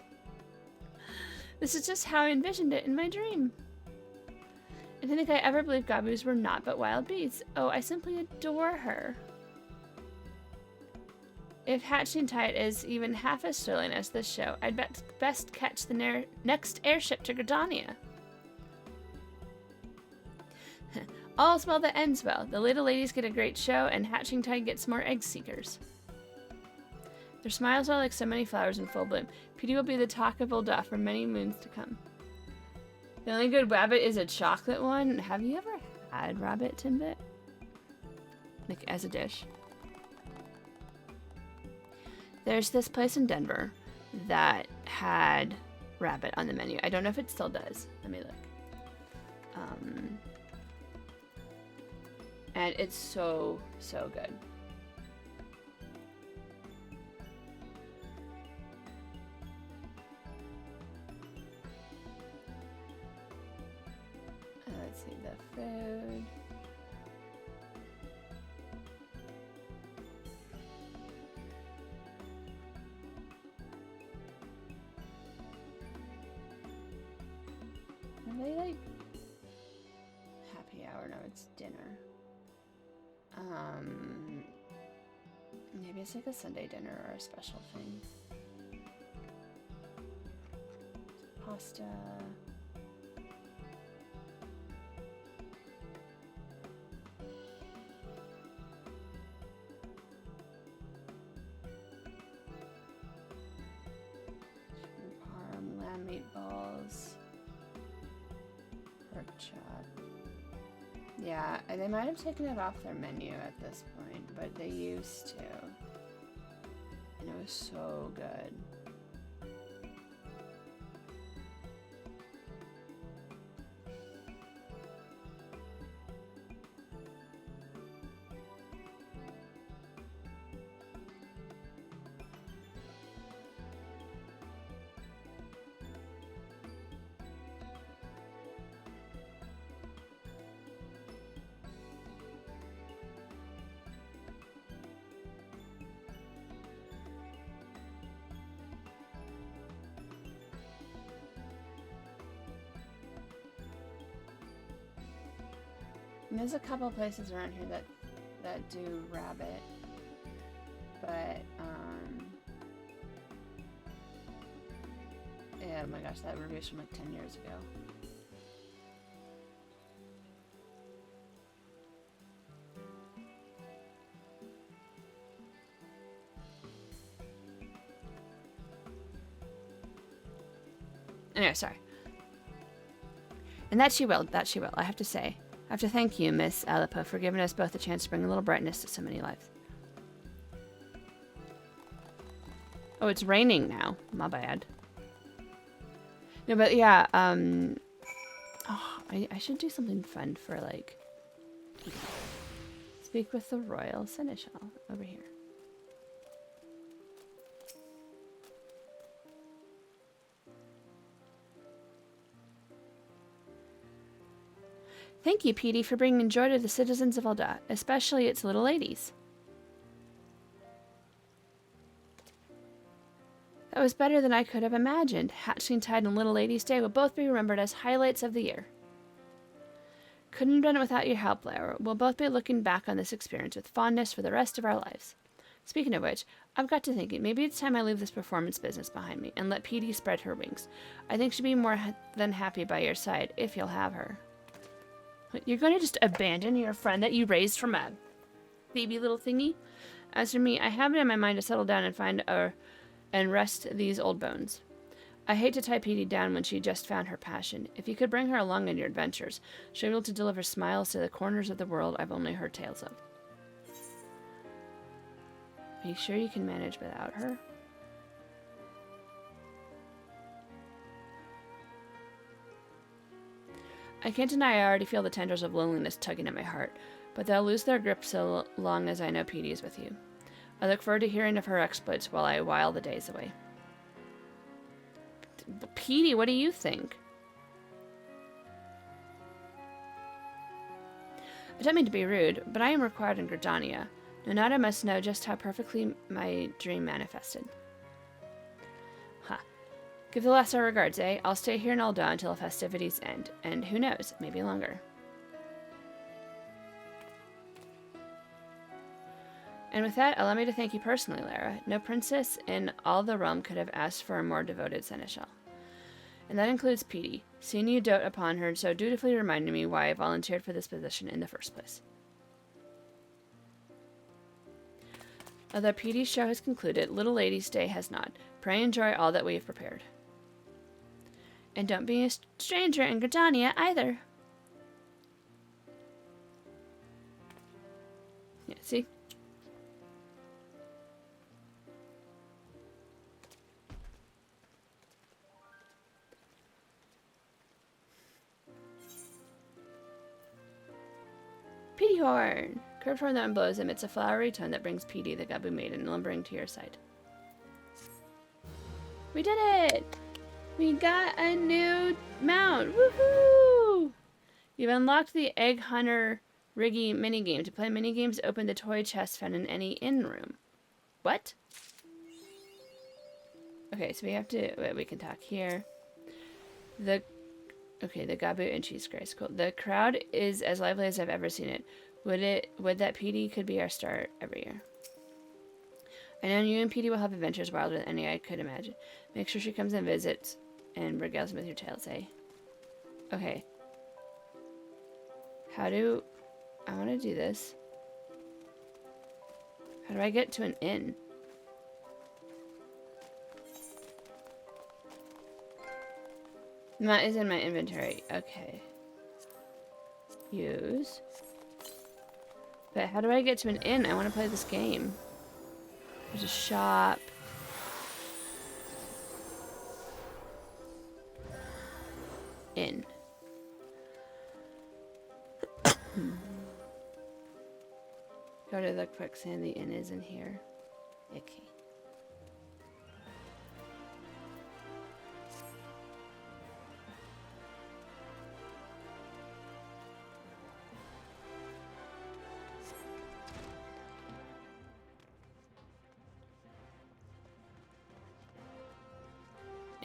This is just how I envisioned it in my dream. I didn't think I ever believed Gabus were not but wild beasts. Oh, I simply adore her. If Hatching Tide is even half as thrilling as this show, I'd best catch the next airship to Gridania. All's well that ends well. The little ladies get a great show, and Hatching Tide gets more egg seekers. Their smiles are like so many flowers in full bloom. Peatie will be the talk of Ul'dah for many moons to come. The only good rabbit is a chocolate one. Have you ever had rabbit, Timbit? Like, as a dish. There's this place in Denver that had rabbit on the menu. I don't know if it still does. Let me look. And it's so, so good. Let's see the food. Are they like happy hour? No, it's dinner. Maybe it's like a Sunday dinner or a special thing. Pasta. Parm, lamb meatballs. Pork chop. Yeah, and they might have taken it off their menu at this point, but they used to. And it was so good. And there's a couple places around here that do rabbit, but yeah, oh my gosh, that review's from like 10 years ago. Anyway, sorry. And that she will, I have to say. I have to thank you, Miss Alipa, for giving us both a chance to bring a little brightness to so many lives. Oh, it's raining now. My bad. No, but yeah, oh, I should do something fun for, like, speak with the Royal Seneschal over here. Thank you, Peatie, for bringing joy to the citizens of Ul'dah, especially its little ladies. That was better than I could have imagined. Hatching Tide and Little Ladies' Day will both be remembered as highlights of the year. Couldn't have done it without your help, Laura. We'll both be looking back on this experience with fondness for the rest of our lives. Speaking of which, I've got to thinking, maybe it's time I leave this performance business behind me and let Peatie spread her wings. I think she'll be more than happy by your side, if you'll have her. You're going to just abandon your friend that you raised from a baby little thingy? As for me, I have it in my mind to settle down and rest these old bones. I hate to tie Peatie down when she just found her passion. If you could bring her along on your adventures, she'll be able to deliver smiles to the corners of the world I've only heard tales of. Are you sure you can manage without her? I can't deny I already feel the tendrils of loneliness tugging at my heart, but they'll lose their grip so long as I know Peatie is with you. I look forward to hearing of her exploits while I while the days away. Peatie, what do you think? I don't mean to be rude, but I am required in Gridania. Nonata must know just how perfectly my dream manifested. Give the last our regards, eh? I'll stay here in Ul'dah until the festivities end, and who knows, maybe longer. And with that, allow me to thank you personally, Lara. No princess in all the realm could have asked for a more devoted seneschal. And that includes Peatie. Seeing you dote upon her so dutifully reminded me why I volunteered for this position in the first place. Although Peatie's show has concluded, Little Lady's day has not. Pray enjoy all that we have prepared. And don't be a stranger in Gridania either. Yeah, see? Peatie horn! Curved horn that blows emits a flowery tone that brings Peatie, the Gabu maiden, lumbering to your side. We did it! We got a new mount! Woohoo! You've unlocked the Egg Hunter Riggy minigame. To play minigames, open the toy chest found in any inn room. What? Okay, so we have to... Wait, we can talk here. Okay, the Gabu and Cheese Grace. Cool. The crowd is as lively as I've ever seen it. Would that Peatie could be our star every year. I know you and Peatie will have adventures wilder than any I could imagine. Make sure she comes and visits and regales me with your tales, eh? Okay. How do... I want to do this. How do I get to an inn? That is in my inventory. Okay. Use. But how do I get to an inn? I want to play this game. There's a shop. Inn. Go to the quicksand. The inn is in here. Okay.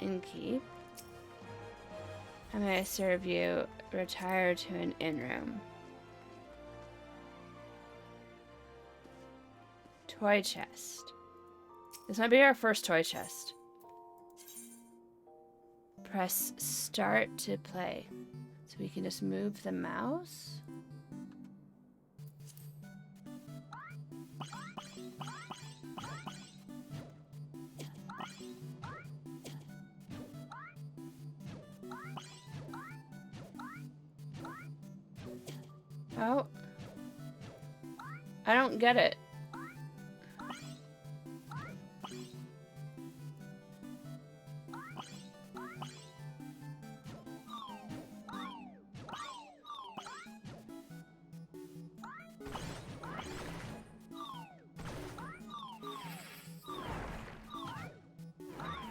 Innkeep. How may I serve you? Retire to an inn room. Toy chest. This might be our first toy chest. Press start to play. So we can just move the mouse. Oh. I don't get it.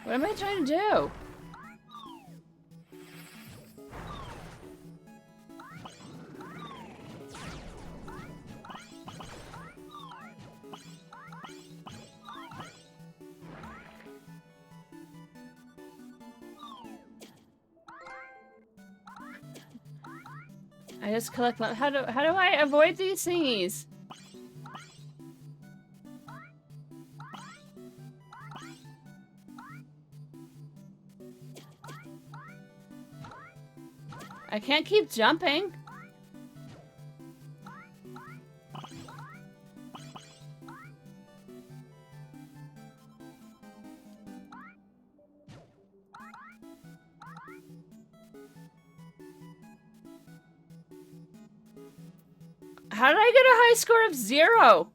What am I trying to do? I just collect. How do I avoid these thingies? I can't keep jumping. How did I get a high score of 0?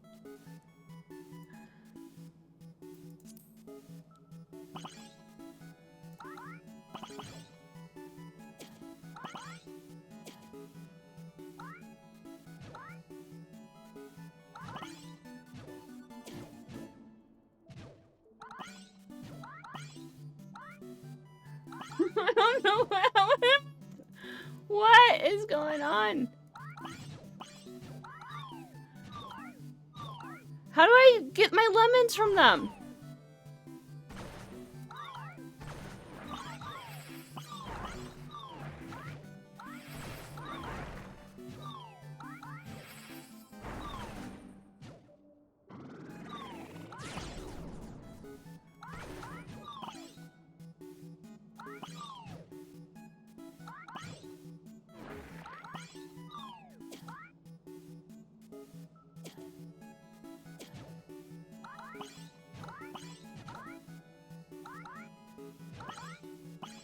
I don't know what is going on. How do I get my lemons from them?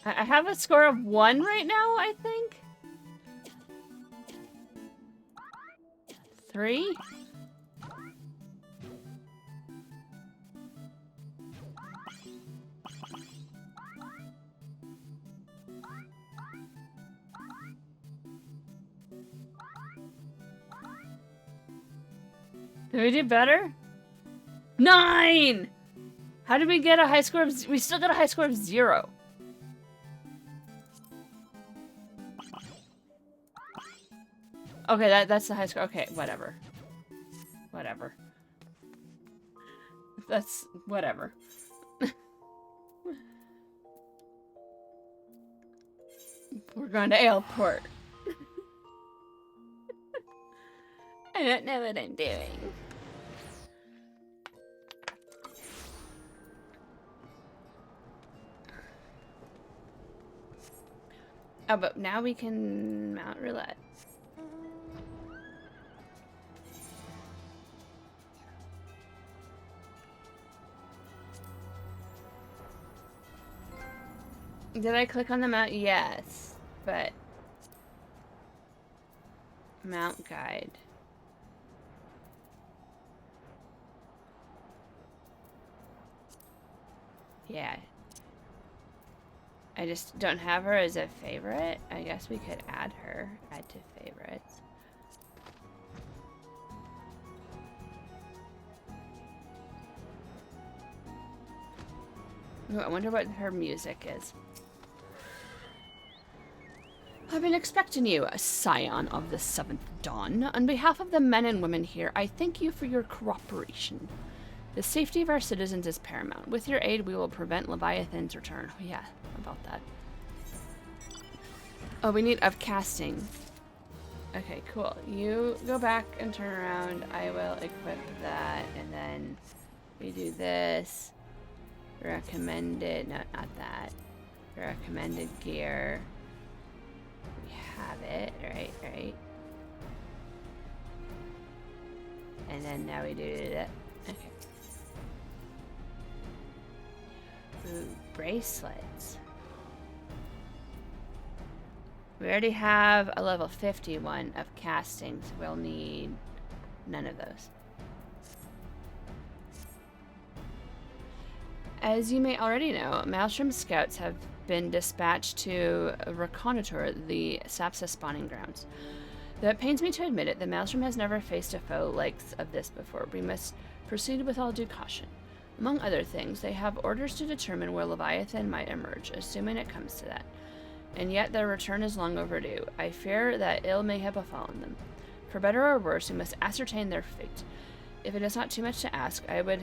I have a score of 1 right now, I think. 3? Did we do better? 9! How did we get a high score of... We still got a high score of 0. Okay, that's the high score. Okay, whatever. Whatever. That's... whatever. We're going to Aleport. I don't know what I'm doing. Oh, but now we can mount roulette. Did I click on the mount? Yes, but mount guide. Yeah. I just don't have her as a favorite. I guess we could add her. Add to favorites. Ooh, I wonder what her music is. I've been expecting you, a scion of the 7th dawn. On behalf of the men and women here, I thank you for your cooperation. The safety of our citizens is paramount. With your aid, we will prevent Leviathan's return. Oh, yeah, about that. Oh, we need of casting. Okay, cool. You go back and turn around. I will equip that, and then we do this. Recommended, no, not that. Recommended gear. We have it, right. And then now we do that. Okay. Ooh, bracelets. We already have a level 51 of casting, so we'll need none of those. As you may already know, Maelstorm scouts have been dispatched to reconnoiter the Sapsa spawning grounds. Though it pains me to admit it, the Maelstrom has never faced a foe like of this before. We must proceed with all due caution. Among other things, they have orders to determine where Leviathan might emerge, assuming it comes to that. And yet their return is long overdue. I fear that ill may have befallen them. For better or worse, we must ascertain their fate. If it is not too much to ask, I would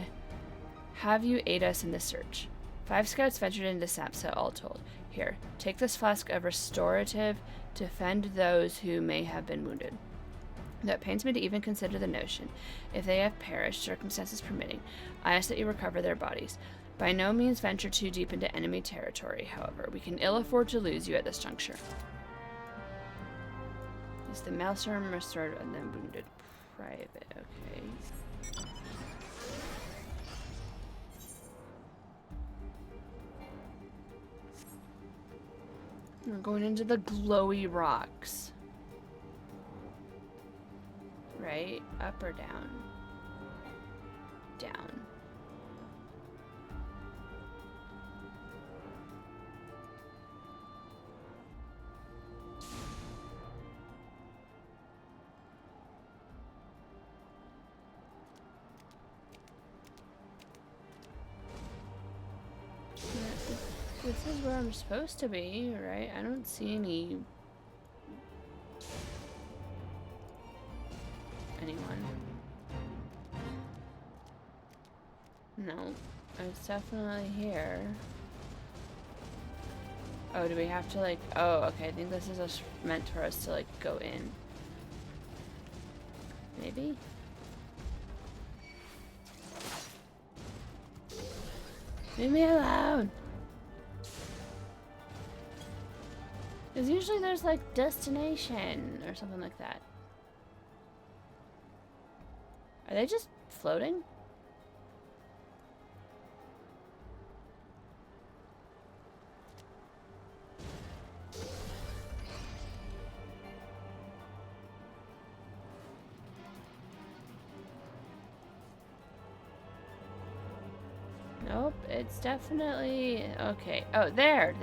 have you aid us in the search. 5 scouts ventured into Sapsa, all told. Here, take this flask of restorative to fend those who may have been wounded. Though it pains me to even consider the notion. If they have perished, circumstances permitting, I ask that you recover their bodies. By no means venture too deep into enemy territory, however. We can ill afford to lose you at this juncture. Is the Maelstorm restored and then wounded private? Okay. We're going into the glowy rocks. Right? Up or down? Down. This is where I'm supposed to be, right? I don't see anyone. No, it's definitely here. Oh, do we have to like... Oh, okay, I think this is just meant for us to like go in. Maybe? Leave me alone! Because usually there's like destination or something like that. Are they just floating? Nope, it's definitely... Okay. Oh, there.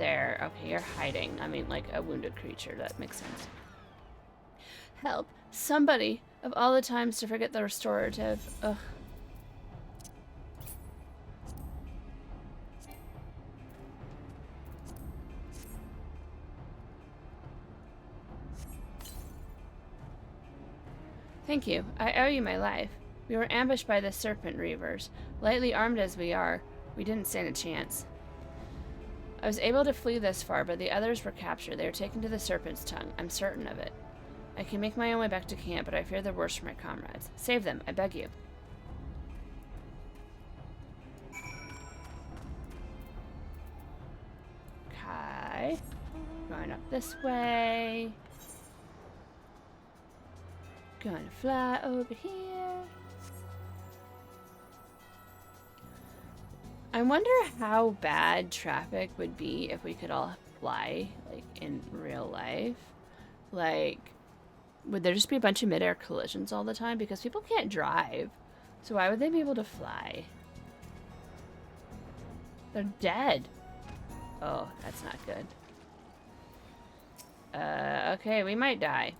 Okay, you're hiding. I mean, like a wounded creature. That makes sense. Help. Somebody. Of all the times to forget the restorative. Ugh. Thank you. I owe you my life. We were ambushed by the Serpent Reavers. Lightly armed as we are, we didn't stand a chance. I was able to flee this far, but the others were captured. They were taken to the Serpent's Tongue. I'm certain of it. I can make my own way back to camp, but I fear the worst for my comrades. Save them, I beg you. Okay. Going up this way. Gonna fly over here. I wonder how bad traffic would be if we could all fly, like, in real life. Like, would there just be a bunch of mid-air collisions all the time? Because people can't drive. So why would they be able to fly? They're dead. Oh, that's not good. Okay, we might die.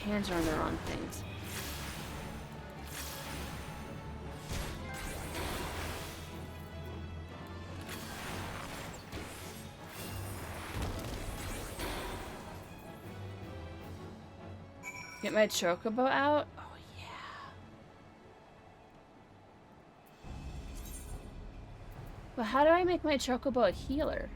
Hands are on the wrong things. Get my chocobo out? Oh yeah. Well, how do I make my chocobo a healer?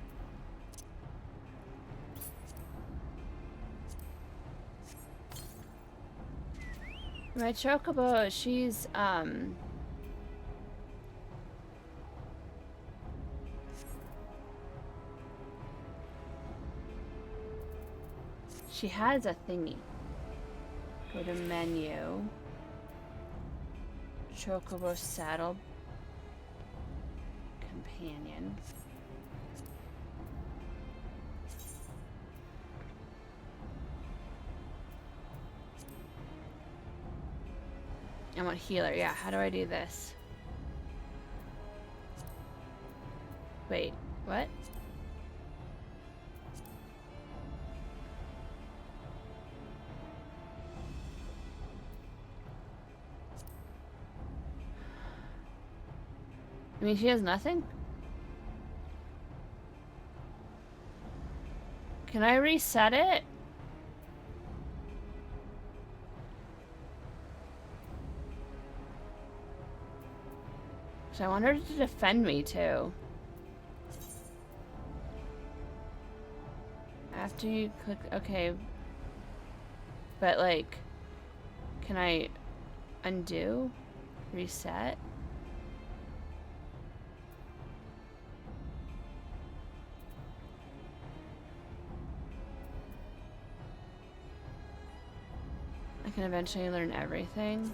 My chocobo, she's, she has a thingy. Go to menu. Chocobo saddle. Companion. I want healer. Yeah, how do I do this? Wait, what? I mean, she has nothing? Can I reset it? I want her to defend me too. After you click, okay. But like, can I undo? Reset? I can eventually learn everything.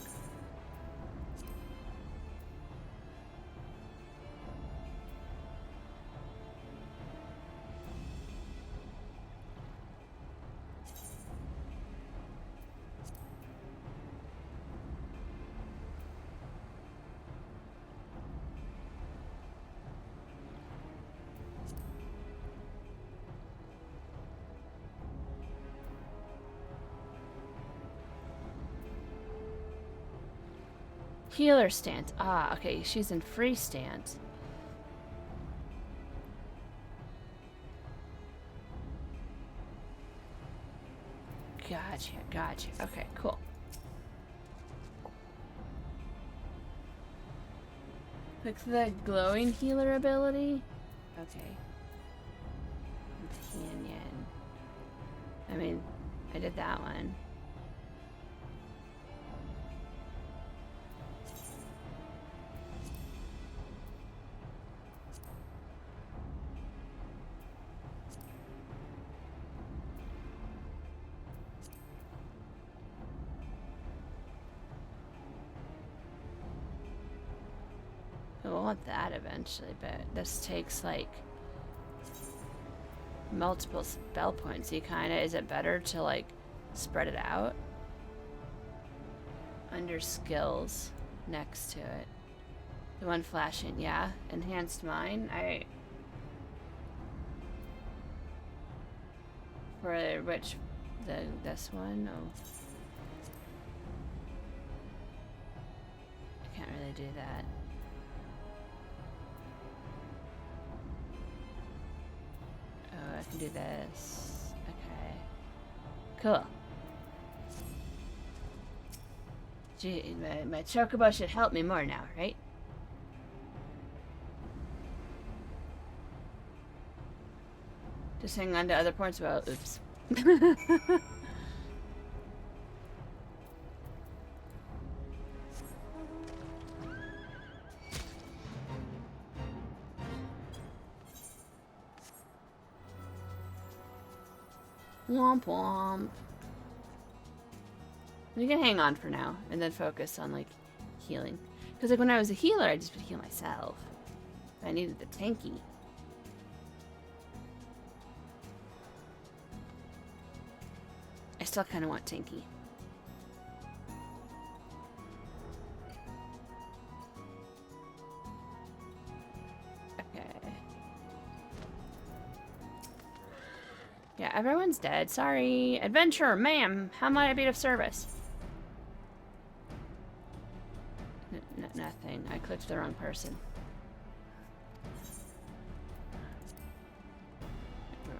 Healer stance. Ah, okay, she's in free stance. Gotcha, gotcha. Okay, cool. Click the glowing healer ability. Okay. Companion. I mean, I did that one. We'll want that eventually, but this takes like multiple spell points. You kinda, is it better to like spread it out? Under skills, next to it. The one flashing, yeah. Enhanced mine. For which, this one? Oh. I can't really do that. Oh, I can do this. Okay. Cool. Gee, my chocobo should help me more now, right? Just hang on to other points. Well, oops. Womp womp. We can hang on for now and then focus on like healing. Because like when I was a healer, I just would heal myself. I needed the tanky. I still kind of want tanky. Okay. Yeah, everyone's dead. Sorry. Adventurer, ma'am. How might I be of service? Nothing. I clicked the wrong person.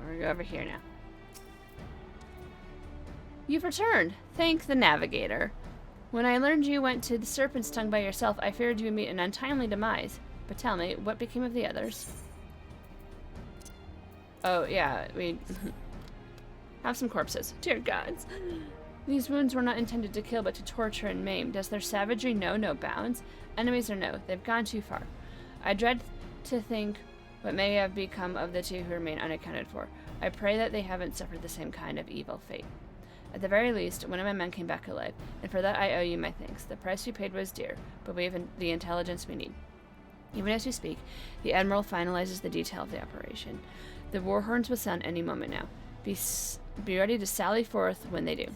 We're over here now. You've returned. Thank the navigator. When I learned you went to the Serpent's Tongue by yourself, I feared you would meet an untimely demise. But tell me, what became of the others? Oh, yeah, we have some corpses. Dear gods. These wounds were not intended to kill, but to torture and maim. Does their savagery know no bounds? Enemies or no, they've gone too far. I dread to think what may have become of the two who remain unaccounted for. I pray that they haven't suffered the same kind of evil fate. At the very least, one of my men came back alive, and for that I owe you my thanks. The price we paid was dear, but we have the intelligence we need. Even as we speak, the Admiral finalizes the detail of the operation. The war horns will sound any moment now. Be ready to sally forth when they do.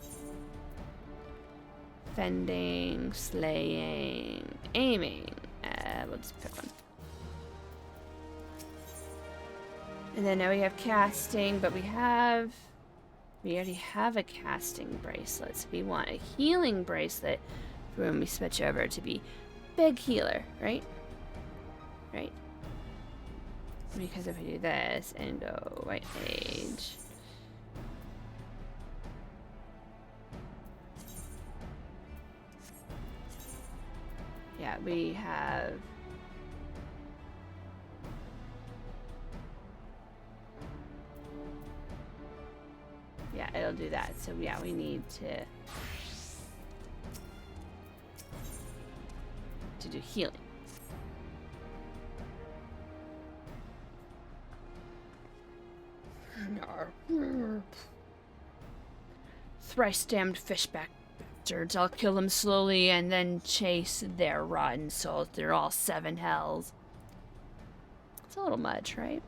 Fending, slaying, aiming. We'll just pick one. And then now we have casting, but we already have a casting bracelet. So we want a healing bracelet for when we switch over to be big healer, right? Right? Because if we do this and go white mage. Yeah, we have yeah, it'll do that. So yeah, we need to do healing. Thrice damned fishback bastards. I'll kill them slowly and then chase their rotten souls through all 7 hells. It's a little much, right?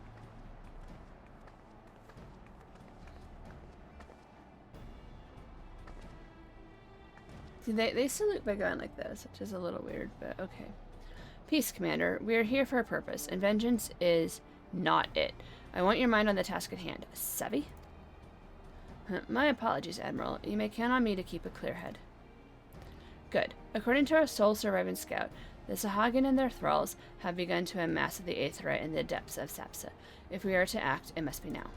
See, they salute by going like this, which is a little weird, but okay. Peace, Commander. We are here for a purpose, and vengeance is not it. I want your mind on the task at hand. Savvy? My apologies, Admiral. You may count on me to keep a clear head. Good. According to our sole surviving scout, the Sahagin and their thralls have begun to amass the Aetheryte in the depths of Sapsa. If we are to act, it must be now.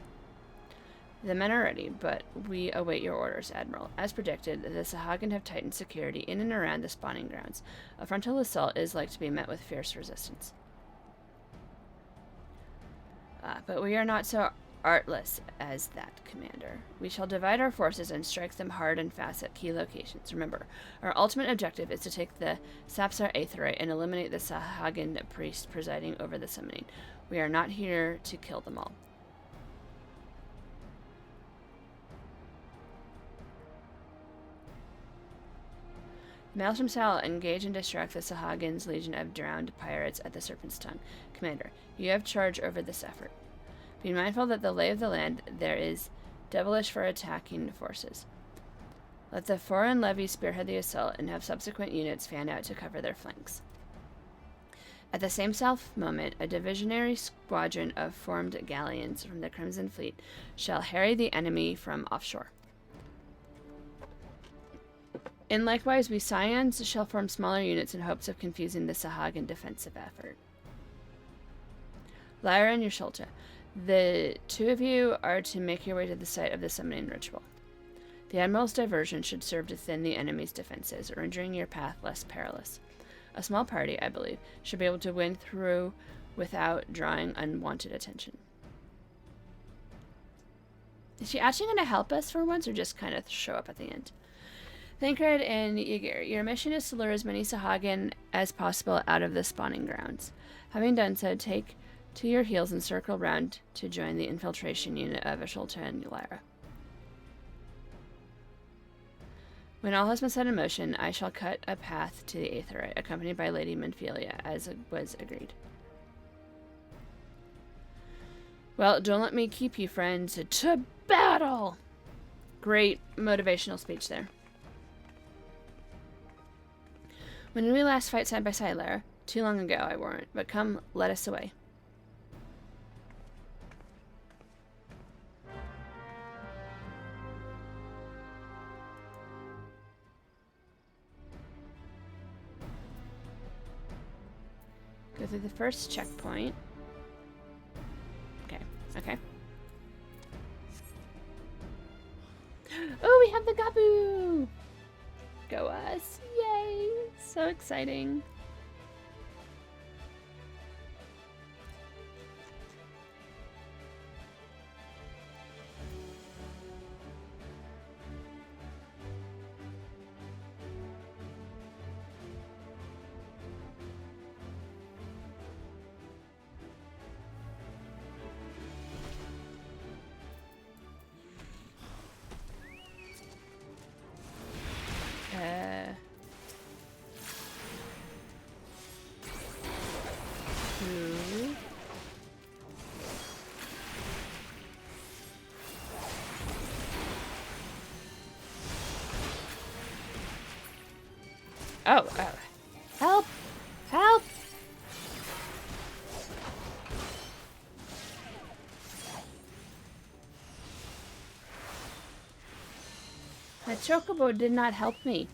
The men are ready, but we await your orders, Admiral. As predicted, the Sahagin have tightened security in and around the spawning grounds. A frontal assault is like to be met with fierce resistance. But we are not so artless as that, Commander. We shall divide our forces and strike them hard and fast at key locations. Remember, our ultimate objective is to take the Sapsar Aetheryte and eliminate the Sahagin priest presiding over the summoning. We are not here to kill them all. Maelstorm shall engage and distract the Sahagin's legion of drowned pirates at the Serpent's Tongue. Commander, you have charge over this effort. Be mindful that the lay of the land there is devilish for attacking forces. Let the foreign levy spearhead the assault and have subsequent units fan out to cover their flanks. At the same moment, a divisionary squadron of formed galleons from the Crimson Fleet shall harry the enemy from offshore. And likewise, we Scions shall form smaller units in hopes of confusing the Sahagin defensive effort. Lyra and Yusholta, the two of you are to make your way to the site of the summoning ritual. The Admiral's diversion should serve to thin the enemy's defenses, rendering your path less perilous. A small party, I believe, should be able to win through without drawing unwanted attention. Is she actually going to help us for once, or just kind of show up at the end? Thancred and Yugiri, your mission is to lure as many Sahagin as possible out of the spawning grounds. Having done so, take to your heels and circle round to join the infiltration unit of Yusholta and Lyra. When all has been set in motion, I shall cut a path to the Aetheryte, accompanied by Lady Menphelia, as was agreed. Well, don't let me keep you, friends. To battle! Great motivational speech there. When did we last fight side by side, Lyra? Too long ago, I warrant. But come, let us away. Go through the first checkpoint. Okay, okay. Oh, we have the Gabu! Go us. Yay! So exciting. Oh, help! Help! My chocobo did not help me.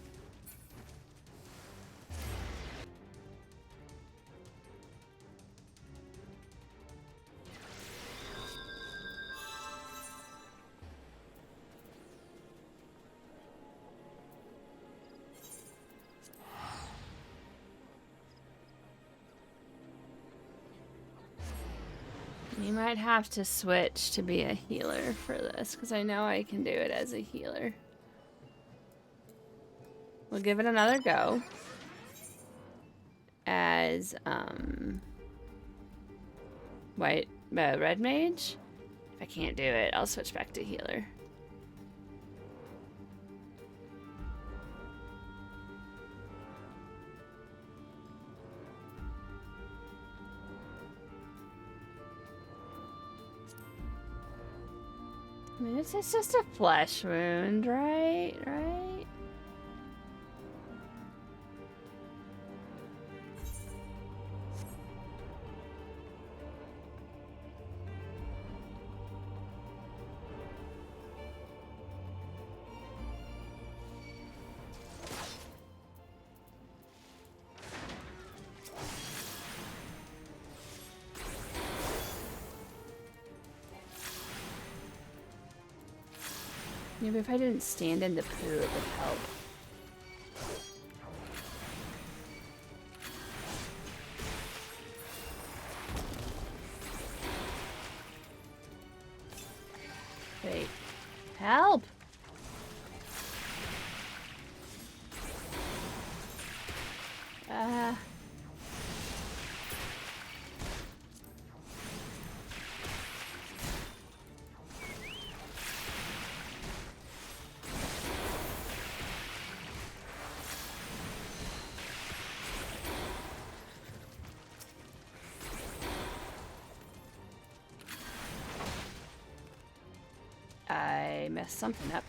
You might have to switch to be a healer for this, because I know I can do it as a healer. We'll give it another go. As, red mage? If I can't do it, I'll switch back to healer. I mean, it's just a flesh wound, right? Right? Maybe if I didn't stand in the poo, it would help. Wait. Help! I messed something up.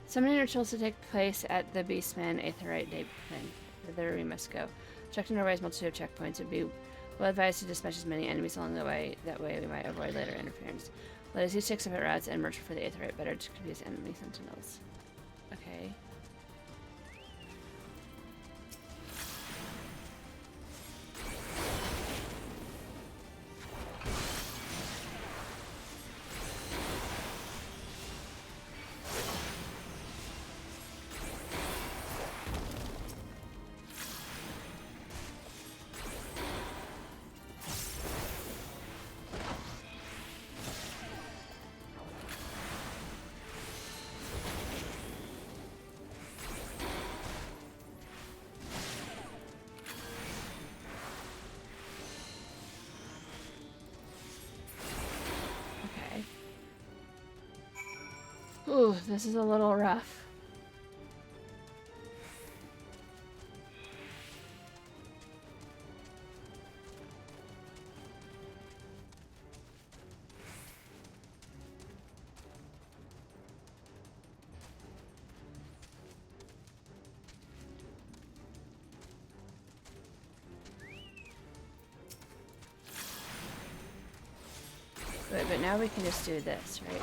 Summoning rituals to take place at the Beastman Aetherite Day thing. Thither we must go. Checked in our ways, multitude of checkpoints. It would be well advised to dispatch as many enemies along the way. That way we might avoid later interference. Let us use 6 separate routes and merge for the Aetherite. Better to confuse enemy sentinels. Okay. Ooh, this is a little rough. Wait, but now we can just do this, right?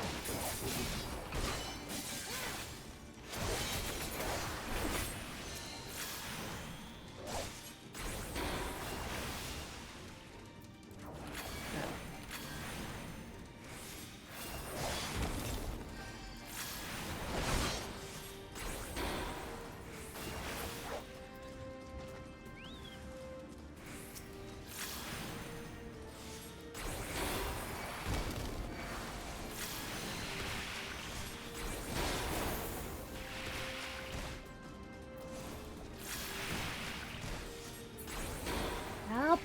Help!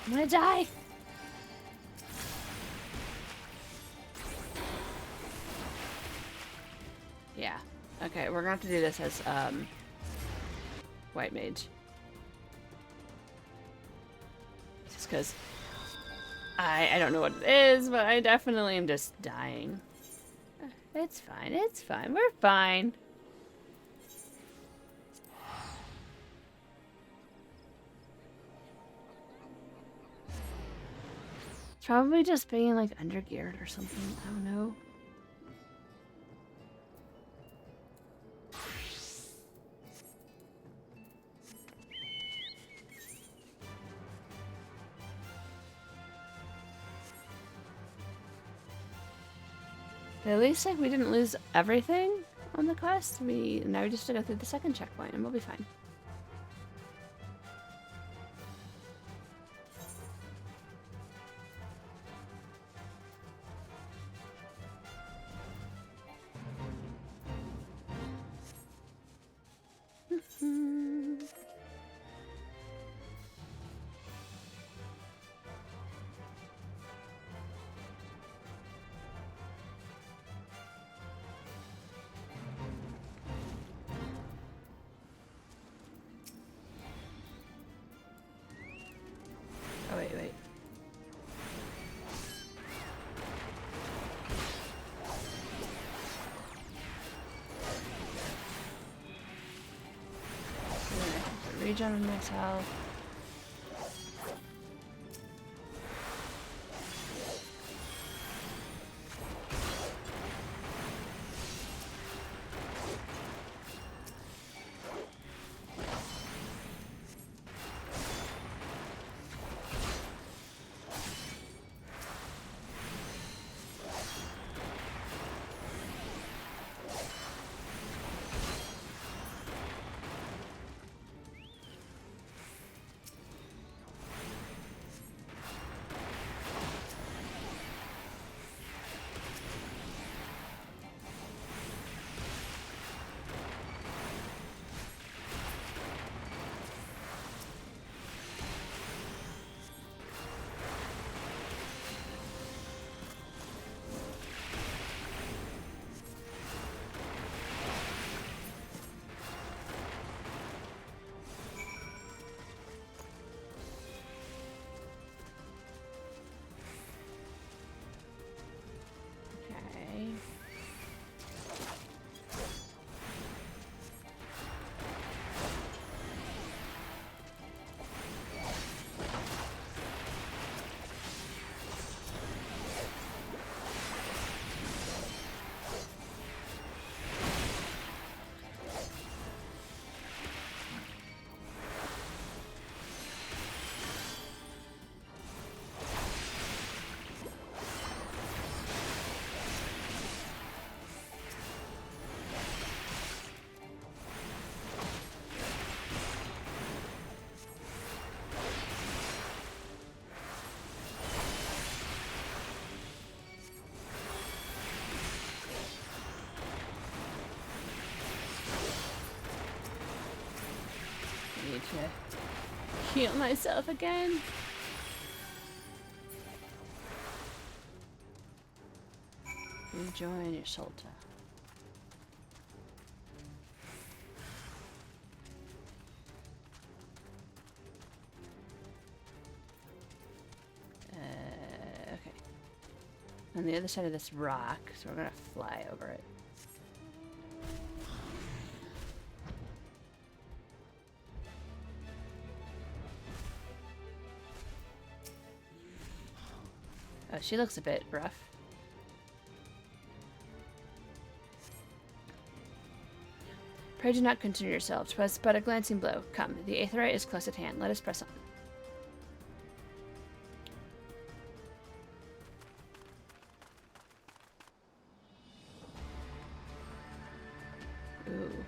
I'm gonna die! Yeah. Okay, we're gonna have to do this as, White Mage. Just because I don't know what it is, but I definitely am just dying. It's fine, it's fine, we're fine. It's probably just being like undergeared or something, I don't know. But at least like we didn't lose everything on the quest. Now we just have to go through the second checkpoint and we'll be fine. Oh, wait. Regen on myself. need to heal myself again. Rejoin your Sulta. Okay. On the other side of this rock, so we're gonna fly over it. Oh, she looks a bit rough. Pray do not continue yourself. 'Twas but a glancing blow. Come, the Aetheryte is close at hand. Let us press on. Ooh.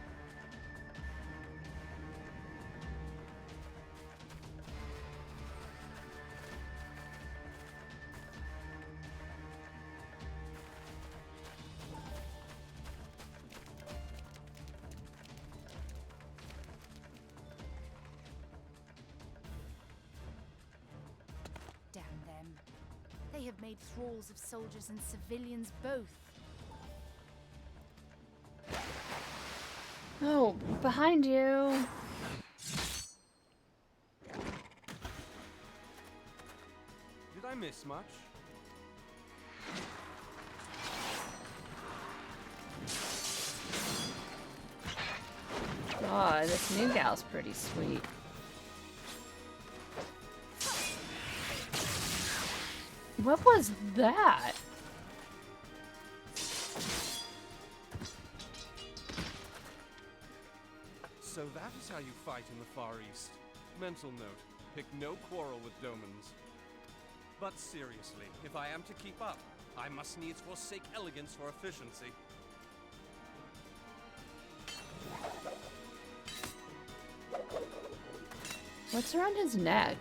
Damn them. They have made thralls of soldiers and civilians both. Oh, behind you. Did I miss much? Oh, this new gal's pretty sweet. What was that? So that is how you fight in the Far East. Mental note, pick no quarrel with Domans. But seriously, if I am to keep up, I must needs forsake elegance for efficiency. What's around his neck?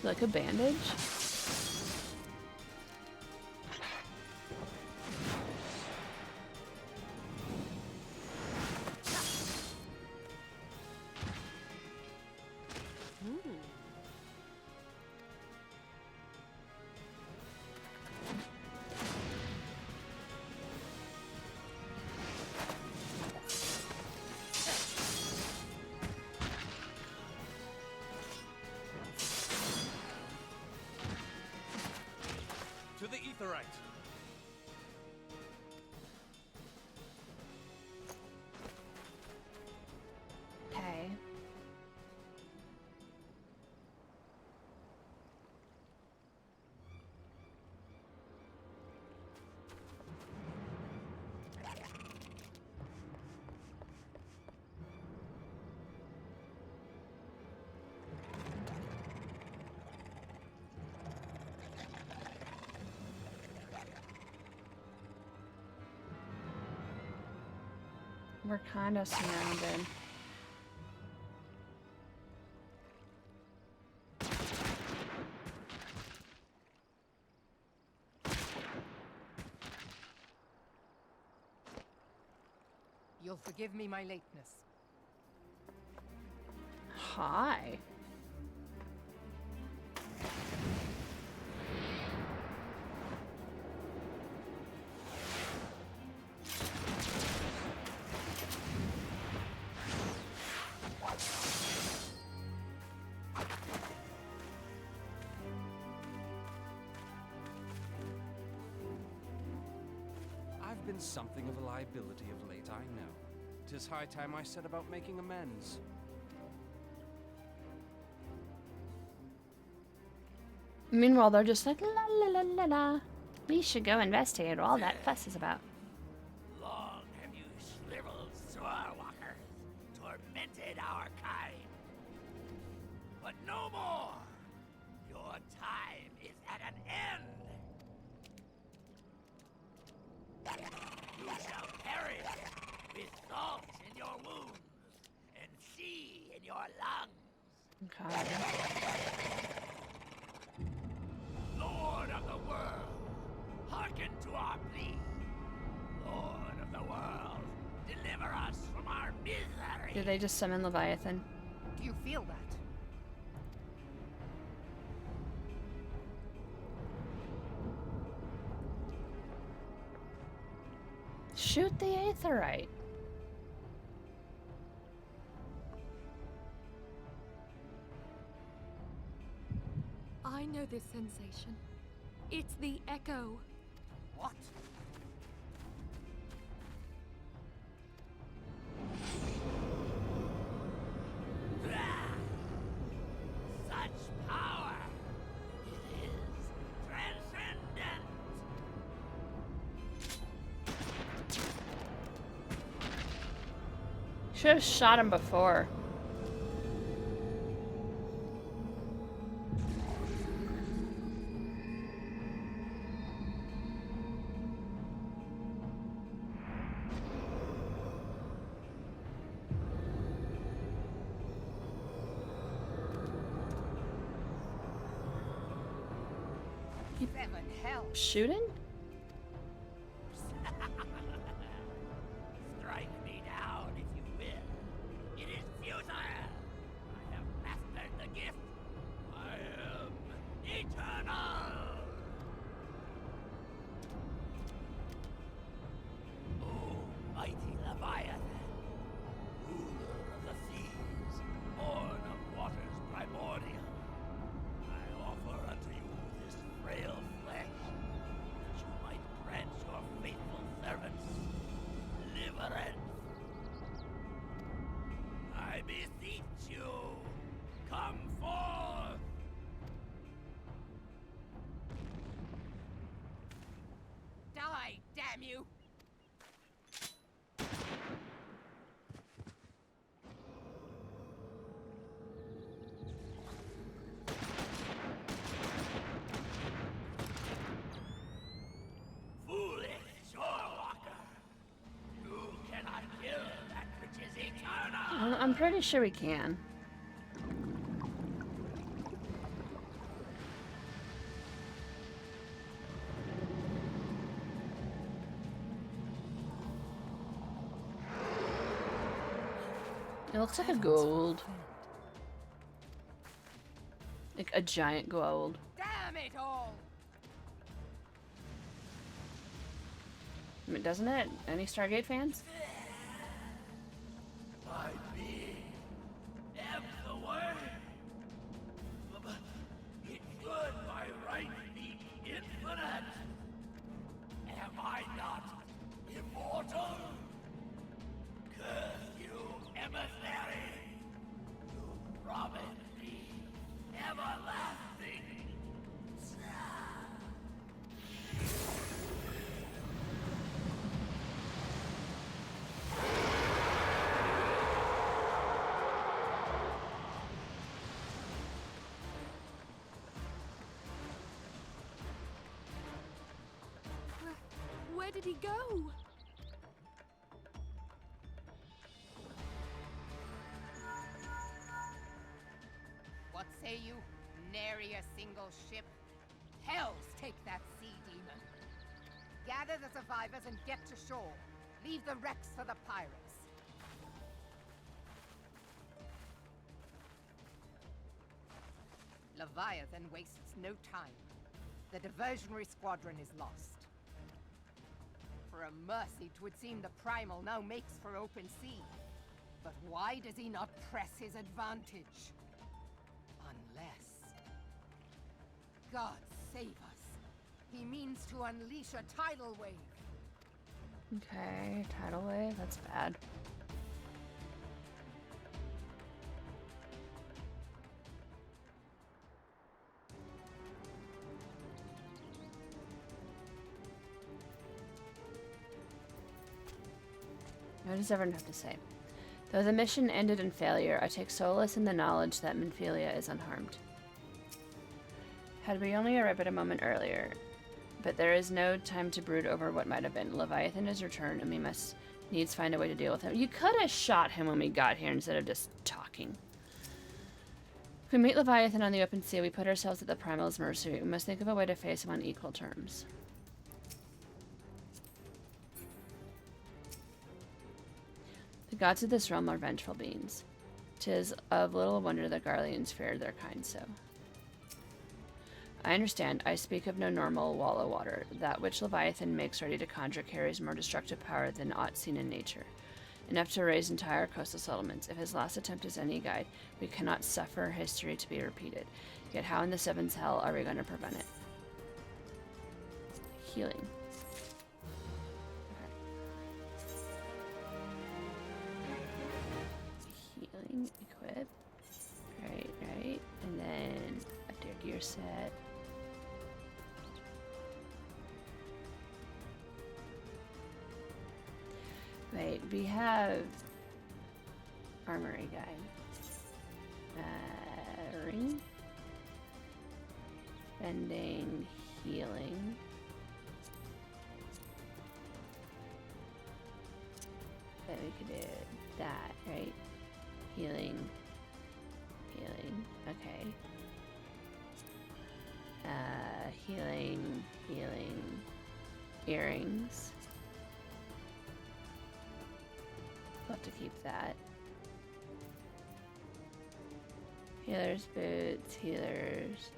Like a bandage? To the Aetheryte! Okay. We're kind of surrounded. You'll forgive me my lateness. Hi. I've been something of a liability of late, I know. 'Tis high time I set about making amends. Meanwhile, they're just like, la la la la la. We should go investigate what all that fuss is about. Long have you shriveled Swordwalkers, tormented our kind. But no more! Your time is at an end! You shall perish with salt in your wounds and sea in your lungs. Okay. Lord of the world, hearken to our plea. Lord of the world, deliver us from our misery. Did they just summon Leviathan? Do you feel that? Shoot the Aetherite. I know this sensation. It's the echo. What? Such power! It is transcendent! Should have shot him before. Seven hell. Shooting? Strike me down if you will. It is futile. I have mastered the gift. I am eternal. Oh, mighty Leviathan, ruler of the seas, born of waters primordial, I offer unto you this frail flesh, that you might grant your faithful servants deliverance. I beseech you, come forth! Die, damn you! Foolish shorewalker! You cannot kill that which is eternal! I'm pretty sure we can. It looks like a gold. Like a giant gold. Damn it all! I mean, doesn't it? Any Stargate fans? My being am the way. It should by right be infinite. Am I not immortal? Curse you, emissary! You promised me everlasting. Where did he go? What say you? Nary a single ship? Hells take that sea demon. Gather the survivors and get to shore. Leave the wrecks for the pirates. Leviathan wastes no time. The diversionary squadron is lost. For a mercy, 'twould seem the Primal now makes for open sea. But why does he not press his advantage? Unless... God save us. He means to unleash a tidal wave. Okay, tidal wave. That's bad. What does everyone have to say? Though the mission ended in failure, I take solace in the knowledge that Minfilia is unharmed. Had we only arrived a moment earlier, but there is no time to brood over what might have been. Leviathan has returned, and we must needs find a way to deal with him. You could have shot him when we got here instead of just talking. If we meet Leviathan on the open sea, we put ourselves at the Primal's mercy. We must think of a way to face him on equal terms. The gods of this realm are vengeful beings. 'Tis of little wonder the Garleans fared their kind so. I understand. I speak of no normal wall of water. That which Leviathan makes ready to conjure carries more destructive power than aught seen in nature. Enough to raise entire coastal settlements. If his last attempt is any guide, we cannot suffer history to be repeated. Yet how in the seventh hell are we going to prevent it? Healing. Okay. Healing, equip. Right. And then up to your gear set. Wait, we have armory guy. Ring. Spending, healing. Then we could do that, right? Healing. Okay. Healing. Earrings. We'll have to keep that. Healer's boots, healer's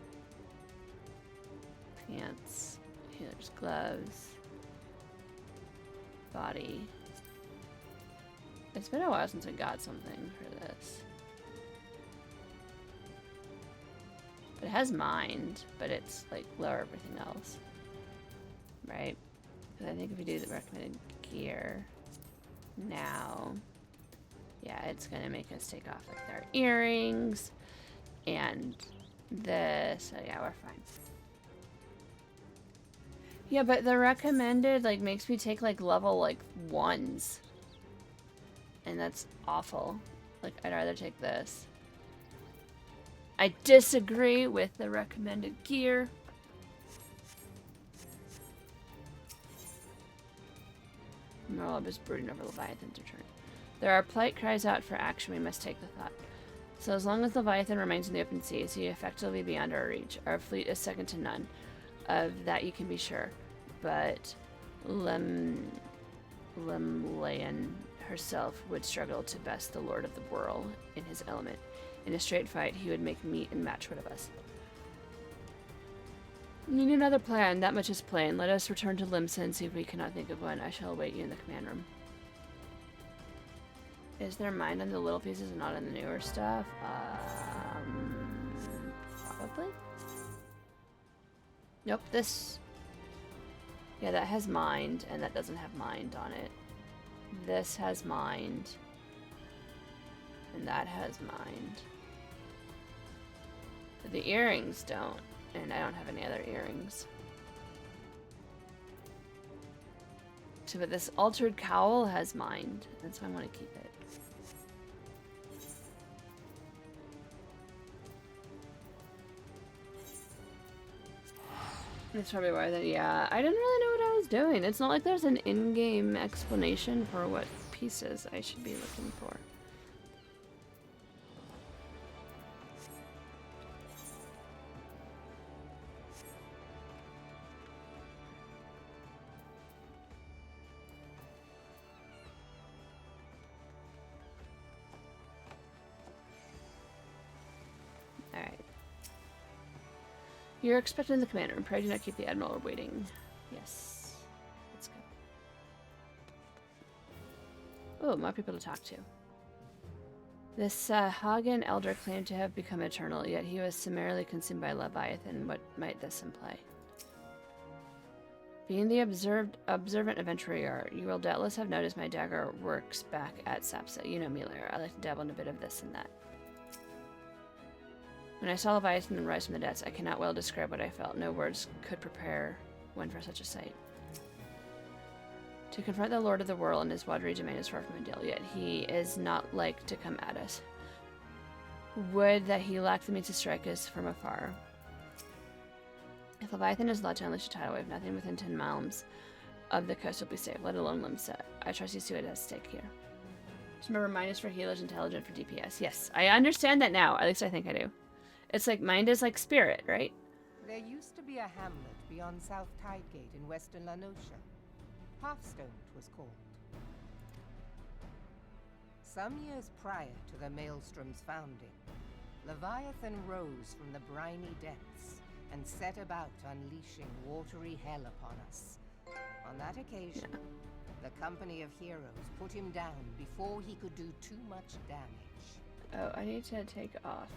pants, healer's gloves, body. It's been a while since I got something for this. But it has mind, but it's like lower everything else. Right? Because I think if we do the recommended gear now, yeah, it's gonna make us take off like our earrings and this. So yeah, we're fine. Yeah, but the recommended like makes me take like level like 1s. And that's awful. Like, I'd rather take this. I disagree with the recommended gear. Whorl is brooding over Leviathan's return. There are polite cries out for action. We must take the thought. So as long as Leviathan remains in the open sea, is he effectively beyond our reach. Our fleet is second to none. Of that you can be sure. But Lemlayan herself would struggle to best the Lord of the Whorl in his element. In a straight fight, he would make meat and match one of us. Need another plan, that much is plain. Let us return to Limsa and see if we cannot think of one. I shall await you in the command room. Is there mind on the little pieces and not on the newer stuff? Probably? Nope, this... Yeah, that has mind, and that doesn't have mind on it. This has mind. And that has mind. But the earrings don't. And I don't have any other earrings. So, but this altered cowl has mind. That's why I want to keep it. That's probably why that, yeah. I didn't really know what I was doing. It's not like there's an in-game explanation for what pieces I should be looking for. You're expected in the command room. Pray do not keep the Admiral waiting. Yes. Let's go. Oh, more people to talk to. This Hagen Elder claimed to have become eternal, yet he was summarily consumed by Leviathan. What might this imply? Being the observant adventurer you are, you will doubtless have noticed my dagger works back at Sapsa. You know me, Lara. I like to dabble in a bit of this and that. When I saw Leviathan rise from the depths, I cannot well describe what I felt. No words could prepare one for such a sight. To confront the Lord of the Whorl and his watery domain is far from ideal, yet he is not like to come at us. Would that he lacked the means to strike us from afar. If Leviathan is allowed to unleash a tidal wave, nothing within 10 miles of the coast will be safe, let alone Limsa. I trust you see what is at stake here. Just remember, mind is for healers, intelligent for DPS. Yes, I understand that now. At least I think I do. It's like, mind is like spirit, right? There used to be a hamlet beyond South Tidegate in western La Noscia. Halfstone, 'twas called. Some years prior to the Maelstrom's founding, Leviathan rose from the briny depths and set about unleashing watery hell upon us. On that occasion, the Company of Heroes put him down before he could do too much damage. Oh, I need to take off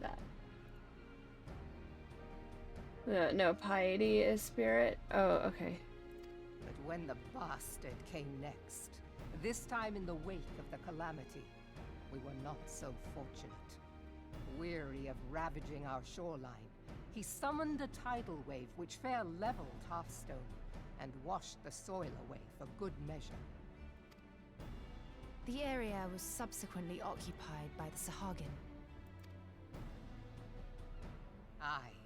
that. No, Peatie is spirit. Oh, okay. But when the bastard came next, this time in the wake of the calamity, we were not so fortunate. Weary of ravaging our shoreline, he summoned a tidal wave which fair leveled Hearthstone and washed the soil away for good measure. The area was subsequently occupied by the Sahagin. Aye,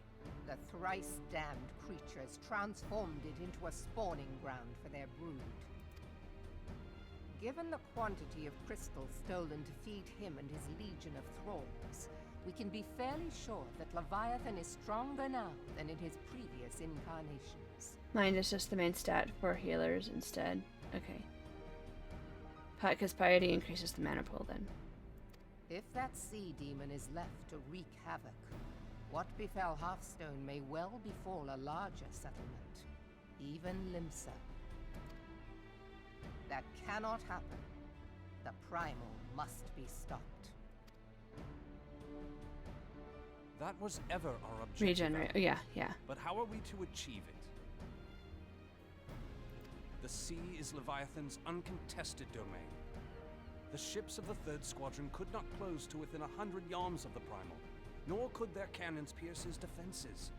the thrice-damned creatures transformed it into a spawning ground for their brood. Given the quantity of crystal stolen to feed him and his legion of thralls, we can be fairly sure that Leviathan is stronger now than in his previous incarnations. Mine is just the main stat for healers instead. Okay. Because Peatie increases the mana pool then. If that sea demon is left to wreak havoc, what befell Hearthstone may well befall a larger settlement, even Limsa. That cannot happen. The primal must be stopped. That was ever our objective. Regenerate. Oh, yeah, yeah. But how are we to achieve it? The sea is Leviathan's uncontested domain. The ships of the 3rd Squadron could not close to within 100 yards of the primal, nor could their cannons pierce his defenses.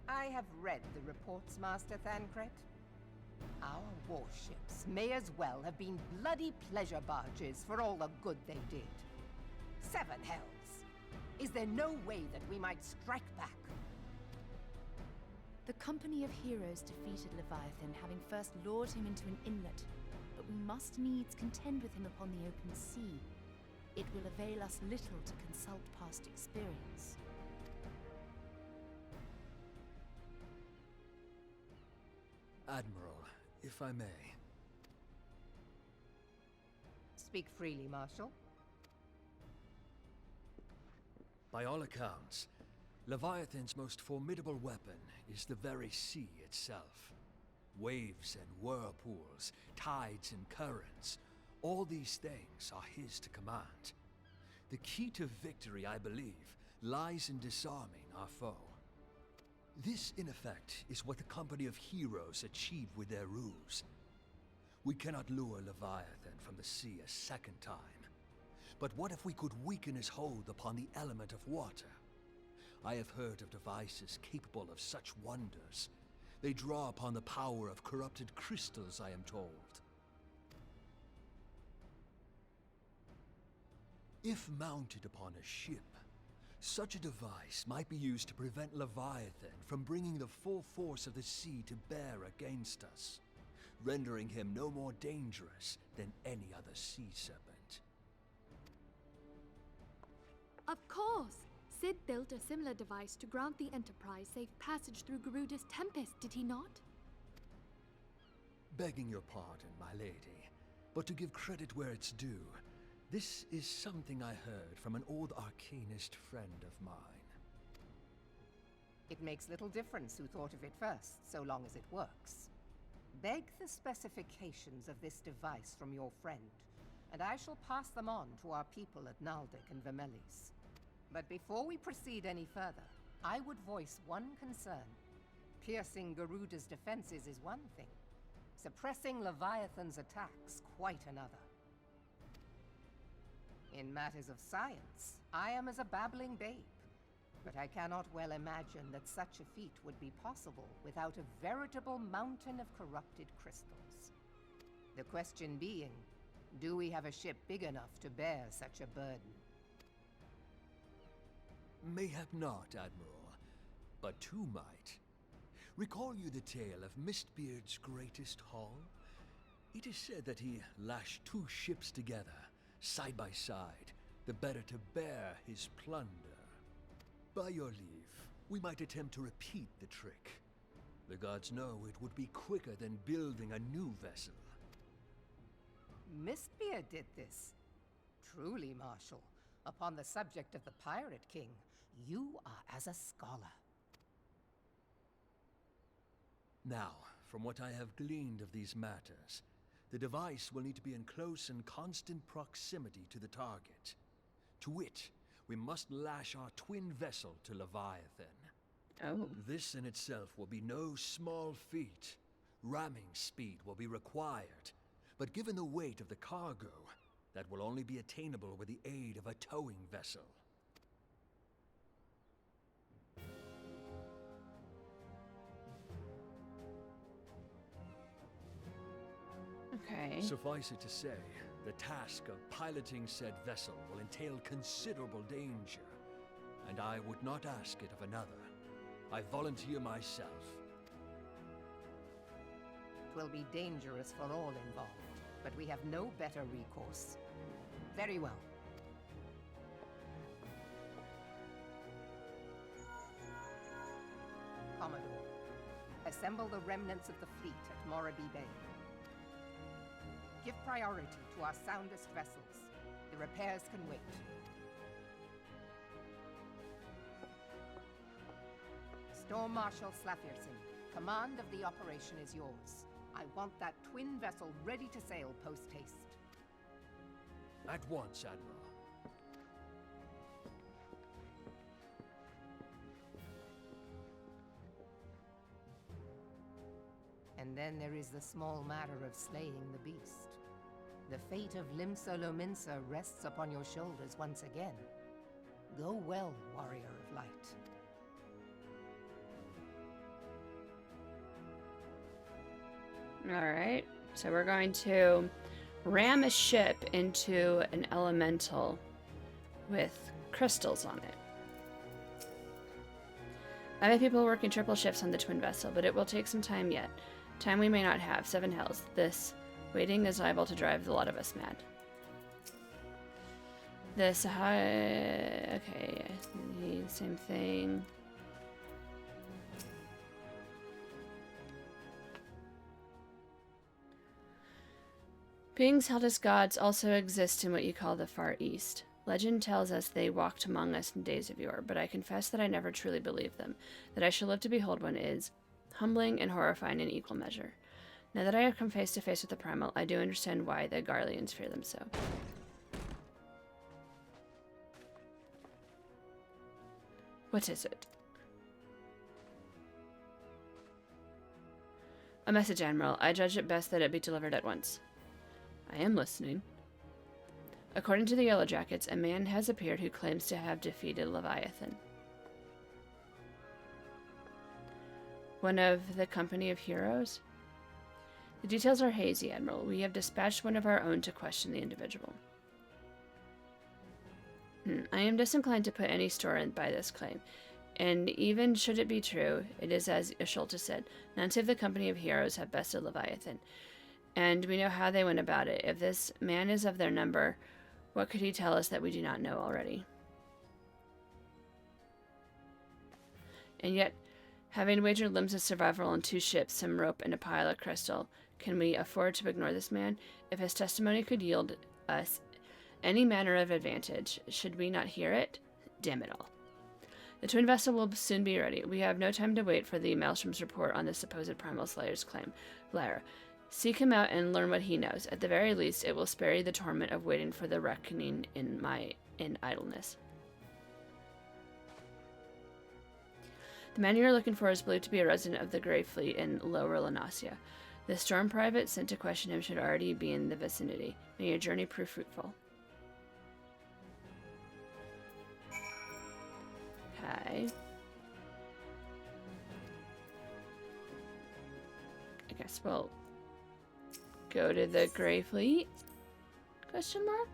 I have read the reports, Master Thancred. Our warships may as well have been bloody pleasure barges for all the good they did. 7 hells! Is there no way that we might strike back? The Company of Heroes defeated Leviathan, having first lured him into an inlet, but we must needs contend with him upon the open sea. It will avail us little to consult past experience. Admiral, if I may. Speak freely, Marshal. By all accounts, Leviathan's most formidable weapon is the very sea itself. Waves and whirlpools, tides and currents, all these things are his to command. The key to victory, I believe, lies in disarming our foe. This, in effect, is what the Company of Heroes achieved with their ruse. We cannot lure Leviathan from the sea a second time. But what if we could weaken his hold upon the element of water? I have heard of devices capable of such wonders. They draw upon the power of corrupted crystals, I am told. If mounted upon a ship, such a device might be used to prevent Leviathan from bringing the full force of the sea to bear against us, rendering him no more dangerous than any other sea serpent. Of course! Sid built a similar device to grant the Enterprise safe passage through Garuda's Tempest, did he not? Begging your pardon, my lady, but to give credit where it's due, this is something I heard from an old arcanist friend of mine. It makes little difference who thought of it first, so long as it works. Beg the specifications of this device from your friend, and I shall pass them on to our people at Naldic and Vermelis. But before we proceed any further, I would voice one concern. Piercing Garuda's defenses is one thing. Suppressing Leviathan's attacks, quite another. In matters of science, I am as a babbling babe. But I cannot well imagine that such a feat would be possible without a veritable mountain of corrupted crystals. The question being, do we have a ship big enough to bear such a burden? Mayhap not, Admiral, but two might. Recall you the tale of Mistbeard's greatest haul? It is said that he lashed 2 ships together, side by side, the better to bear his plunder. By your leave, we might attempt to repeat the trick. The gods know it would be quicker than building a new vessel. Mistbeard did this. Truly, Marshal, upon the subject of the Pirate King, you are as a scholar. Now, from what I have gleaned of these matters, the device will need to be in close and constant proximity to the target. To wit, we must lash our twin vessel to Leviathan. Oh. This in itself will be no small feat. Ramming speed will be required, but given the weight of the cargo, that will only be attainable with the aid of a towing vessel. Okay. Suffice it to say, the task of piloting said vessel will entail considerable danger, and I would not ask it of another. I volunteer myself. It will be dangerous for all involved, but we have no better recourse. Very well. Commodore, assemble the remnants of the fleet at Morabee Bay. Give priority to our soundest vessels. The repairs can wait. Storm Marshal Slafierson, command of the operation is yours. I want that twin vessel ready to sail post-haste. At once, Admiral. And then there is the small matter of slaying the beast. The fate of Limsa Lominsa rests upon your shoulders once again. Go well, warrior of light. Alright, so we're going to ram a ship into an elemental with crystals on it. I have people working triple shifts on the twin vessel, but it will take some time yet. Time we may not have. 7 hells. This waiting is liable to drive a lot of us mad. This okay, same thing. Beings held as gods also exist in what you call the Far East. Legend tells us they walked among us in days of yore, but I confess that I never truly believed them. That I shall live to behold one is humbling and horrifying in equal measure. Now that I have come face to face with the Primal, I do understand why the Garleans fear them so. What is it? A message, Admiral. I judge it best that it be delivered at once. I am listening. According to the Yellow Jackets, a man has appeared who claims to have defeated Leviathan. One of the company of heroes? The details are hazy, Admiral. We have dispatched one of our own to question the individual. I am disinclined to put any store by this claim, and even should it be true, it is as Ishulta said, none save the company of heroes have bested Leviathan, and we know how they went about it. If this man is of their number, what could he tell us that we do not know already? And yet, having wagered Limsa's survival on 2 ships, some rope, and a pile of crystal, can we afford to ignore this man? If his testimony could yield us any manner of advantage, should we not hear it? Damn it all. The twin vessel will soon be ready. We have no time to wait for the Maelstrom's report on the supposed Primal Slayer's claim. Lyra, seek him out and learn what he knows. At the very least, it will spare you the torment of waiting for the reckoning in idleness. The man you are looking for is believed to be a resident of the Grey Fleet in Lower Lenasia. The storm private sent to question him should already be in the vicinity. May your journey prove fruitful. Okay. I guess we'll go to the Grey Fleet? Question mark?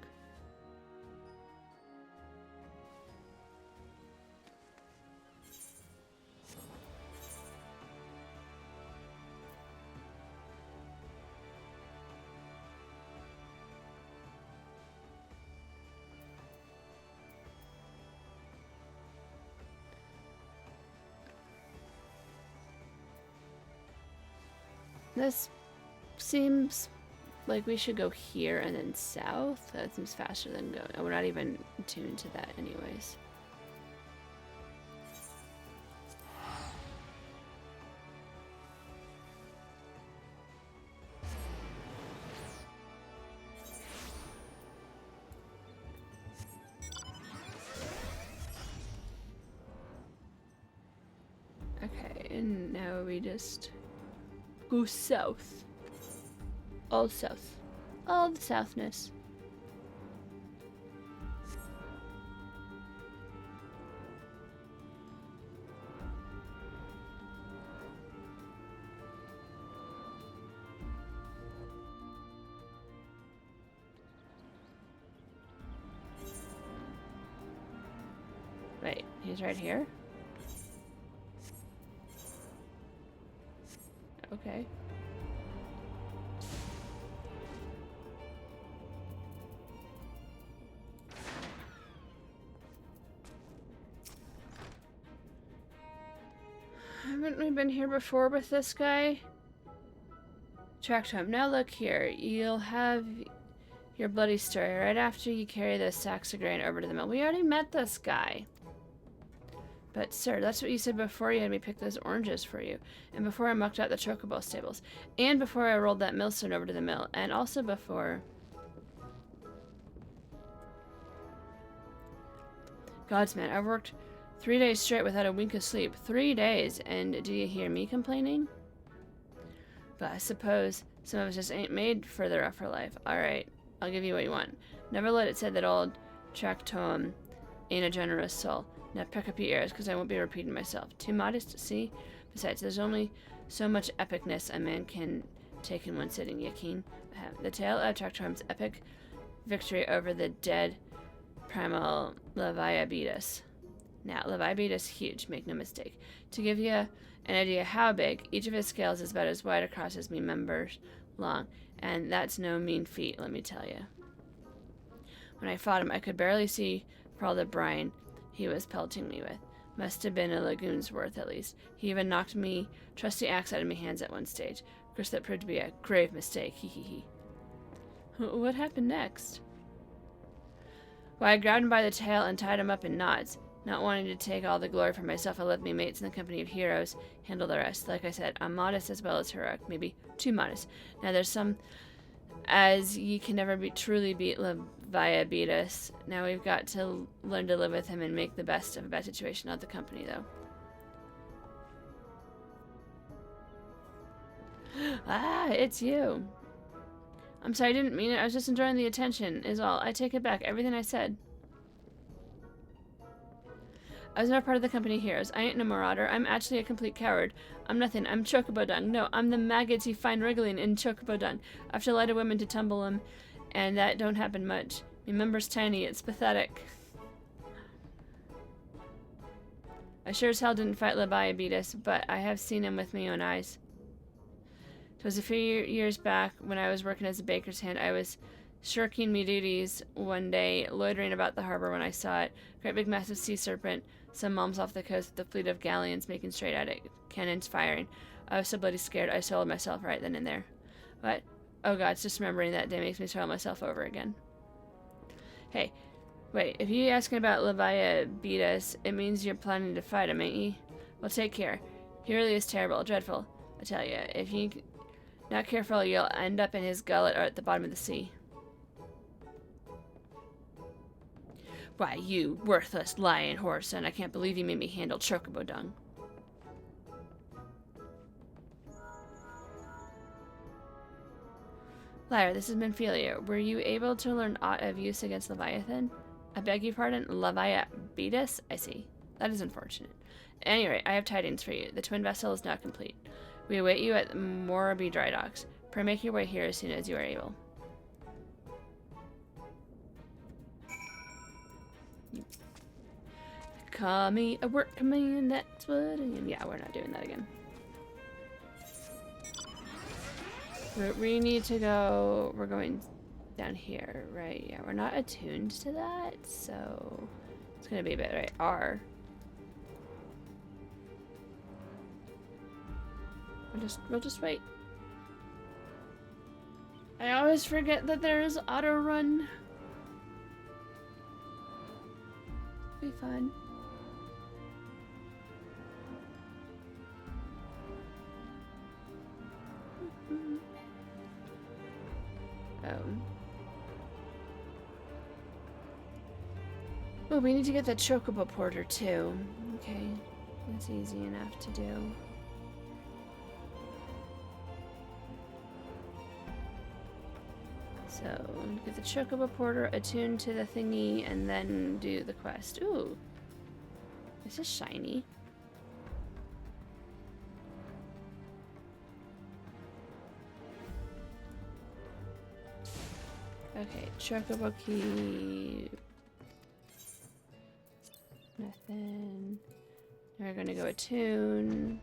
This seems like we should go here and then south. That seems faster than going. We're not even tuned to that anyways. Okay, and now we just go south. All south. All the southness. Wait, he's right here? Okay. Haven't we been here before with this guy? Tracked home. Now look here. You'll have your bloody story right after you carry those sacks of grain over to the mill. We already met this guy. But sir, that's what you said before you had me pick those oranges for you. And before I mucked out the chocobo stables. And before I rolled that millstone over to the mill. And also before... Gods, man, I've worked 3 days straight without a wink of sleep. 3 days, and do you hear me complaining? But I suppose some of us just ain't made for the rougher life. Alright, I'll give you what you want. Never let it say that old Tractoem ain't a generous soul. Now pick up your ears, because I won't be repeating myself. Too modest, see? Besides, there's only so much epicness a man can take in one sitting, you keen? The tale of Tractoem's epic victory over the dead primal Leviabetus. Now, Leviabetus is huge, make no mistake. To give you an idea how big, each of his scales is about as wide across as me members long, and that's no mean feat, let me tell you. When I fought him, I could barely see for all the brine he was pelting me with. Must have been a lagoon's worth, at least. He even knocked me trusty axe out of my hands at one stage. Of course, that proved to be a grave mistake, hee hee hee. What happened next? Well, I grabbed him by the tail and tied him up in knots. Not wanting to take all the glory for myself, I let me mates in the company of heroes handle the rest. Like I said, I'm modest as well as heroic, maybe too modest. Now there's some as ye can never truly beat Leviabetus. Now we've got to learn to live with him and make the best of a bad situation, not the company though. Ah, it's you. I'm sorry, I didn't mean it. I was just enjoying the attention, is all. I take it back, everything I said. I was never part of the company heroes. I ain't no marauder. I'm actually a complete coward. I'm nothing. I'm Chocobo Dung. No, I'm the maggots you find wriggling in Chocobo Dung. I have to lie to women to tumble them, and that don't happen much. Me member's tiny. It's pathetic. I sure as hell didn't fight Leviabetus, but I have seen him with my own eyes. It was a few years back when I was working as a baker's hand. I was shirking me duties one day, loitering about the harbor when I saw it. Great big massive sea serpent. Some moms off the coast with a fleet of galleons making straight at it, cannons firing. I was so bloody scared, I soiled myself right then and there. What? Oh god, it's just remembering that day makes me soil myself over again. Hey, wait, if you're asking about Leviabetus, it means you're planning to fight him, ain't ye? Well, take care. He really is terrible, dreadful, I tell you. If you're not careful, you'll end up in his gullet or at the bottom of the sea. Why, you worthless lying whoreson, I can't believe you made me handle Chocobo Dung. Liar, this is Menphelia. Were you able to learn aught of use against Leviathan? I beg your pardon, Leviabetus? I see. That is unfortunate. At any rate, I have tidings for you. The twin vessel is now complete. We await you at Moraby Dry Docks. Pray make your way here as soon as you are able. Call me a workman, that's what I am. Yeah, we're not doing that again. We need to go, we're going down here, right? Yeah, we're not attuned to that, so it's gonna be a bit, right? R. We'll just wait. I always forget that there is auto run. Be fun. Oh, we need to get the chocobo porter too. Okay, that's easy enough to do. So, get the chocobo porter attuned to the thingy and then do the quest. Ooh, this is shiny. Okay, chocobo key. Nothing. We're gonna go attune.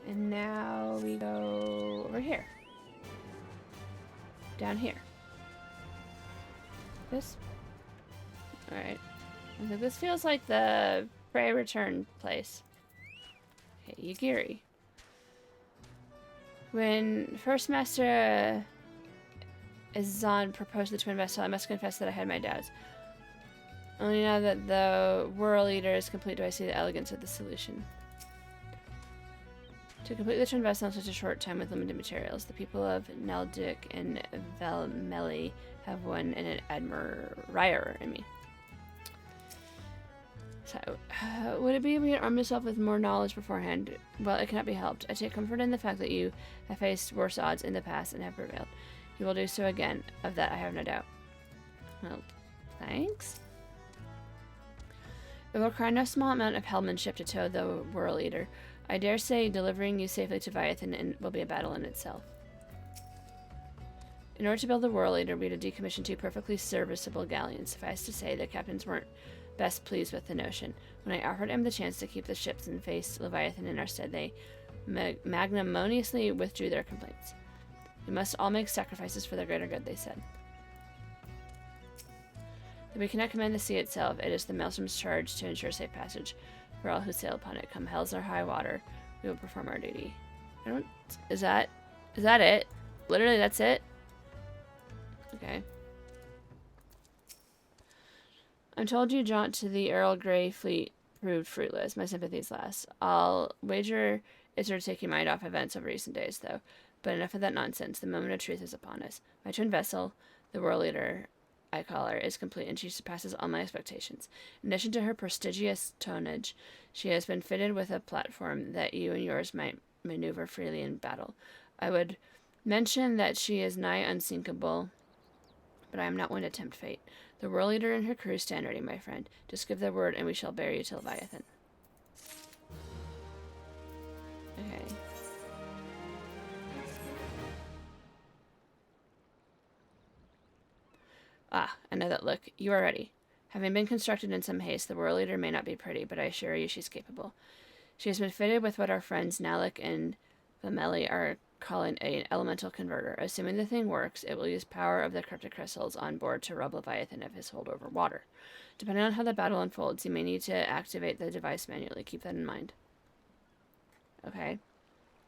And now we go over here. Down here. This? Alright. So this feels like the Prey Return place. Okay, Yugiri. When First Master Azan proposed the Twin Vessel, I must confess that I had my doubts. Only now that the Whorleater is complete do I see the elegance of the solution. To complete the Twin Vessel in such a short time with limited materials, the people of Nalduk and Velmeli have won an admirer in me. So, would it be able to arm yourself with more knowledge beforehand? Well, it cannot be helped. I take comfort in the fact that you have faced worse odds in the past and have prevailed. You will do so again. Of that I have no doubt. Well, thanks. It will require no small amount of hellmanship to tow the Whorleater. I dare say delivering you safely to Leviathan will be a battle in itself. In order to build the Whorleater, we had to decommission 2 perfectly serviceable galleons. Suffice to say, the captains weren't best pleased with the notion. When I offered him the chance to keep the ships and face Leviathan in our stead, they magnanimously withdrew their complaints. We must all make sacrifices for the greater good, they said. Though we cannot command the sea itself, it is the Maelstorm's charge to ensure safe passage for all who sail upon it. Come hells or high water, we will perform our duty. Is that it? Literally, that's it? Okay. I'm told you jaunt to the Earl Grey fleet proved fruitless. My sympathies last. I'll wager it's sort of take your mind off events of recent days, though. But enough of that nonsense. The moment of truth is upon us. My twin vessel, the Whorleater, I call her, is complete, and she surpasses all my expectations. In addition to her prestigious tonnage, she has been fitted with a platform that you and yours might maneuver freely in battle. I would mention that she is nigh unsinkable, but I am not one to tempt fate. The Whorleater and her crew stand ready, my friend. Just give the word, and we shall bear you to Leviathan. Okay. Ah, another look. You are ready. Having been constructed in some haste, the Whorleater may not be pretty, but I assure you she's capable. She has been fitted with what our friends Nalik and Velmeli are calling an elemental converter. Assuming the thing works, it will use power of the cryptic crystals on board to rob Leviathan of his hold over water. Depending on how the battle unfolds, you may need to activate the device manually. Keep that in mind. Okay.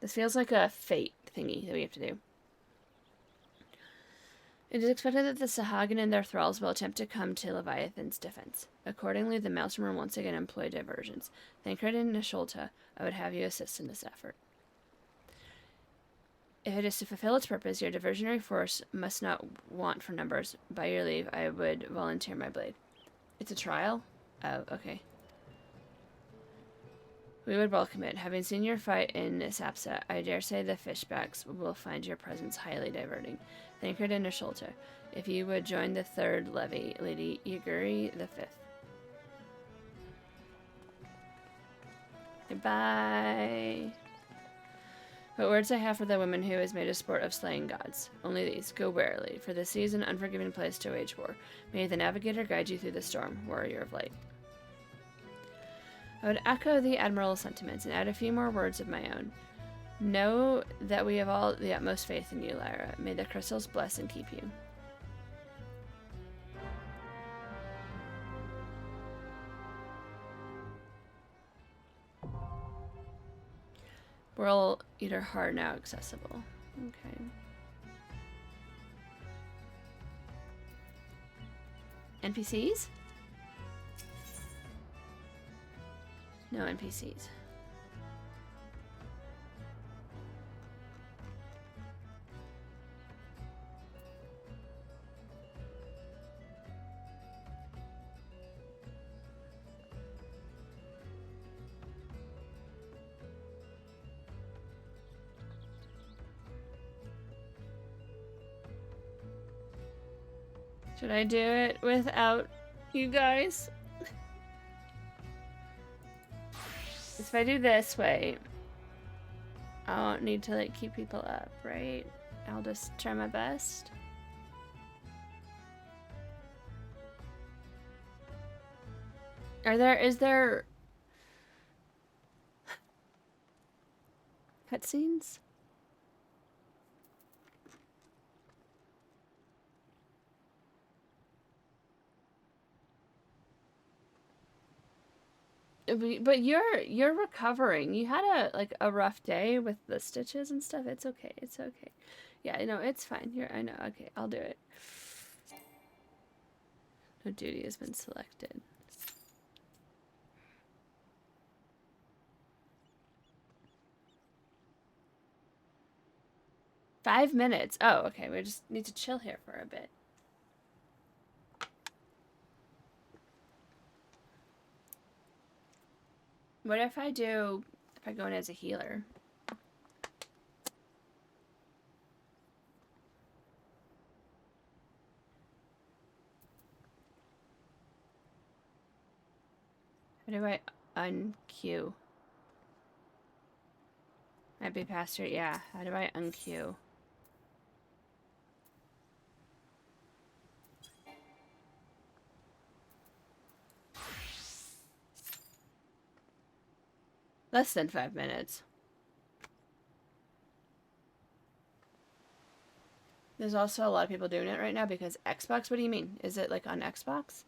This feels like a fate thingy that we have to do. It is expected that the Sahagin and their thralls will attempt to come to Leviathan's defense. Accordingly, the Maelstorm will once again employ diversions. Thancred and Nisholta, I would have you assist in this effort. If it is to fulfill its purpose, your diversionary force must not want for numbers. By your leave, I would volunteer my blade. It's a trial? Oh, okay. We would welcome it. Having seen your fight in Sapsa, I dare say the fishbacks will find your presence highly diverting. Thancred and Nisholta, if you would join the 3rd levy, Lady Yugiri the 5th. Goodbye. What words I have for the woman who has made a sport of slaying gods. Only these. Go warily, for the sea is an unforgiving place to wage war. May the navigator guide you through the storm, warrior of light. I would echo the Admiral's sentiments and add a few more words of my own. Know that we have all the utmost faith in you, Lyra. May the crystals bless and keep you. Whorleater Hard now accessible. Okay. NPCs? No NPCs. Should I do it without you guys? If I do this way, I won't need to like keep people up, right? I'll just try my best. Is there cutscenes? But you're recovering. You had a rough day with the stitches and stuff. It's okay. It's okay. Yeah, I know it's fine. I know. Okay, I'll do it. No duty has been selected. Five minutes. Oh, okay. We just need to chill here for a bit. What if I go in as a healer? How do I unqueue? Might be past her. Yeah. How do I unqueue? Less than 5 minutes. There's also a lot of people doing it right now because Xbox, what do you mean? Is it like on Xbox?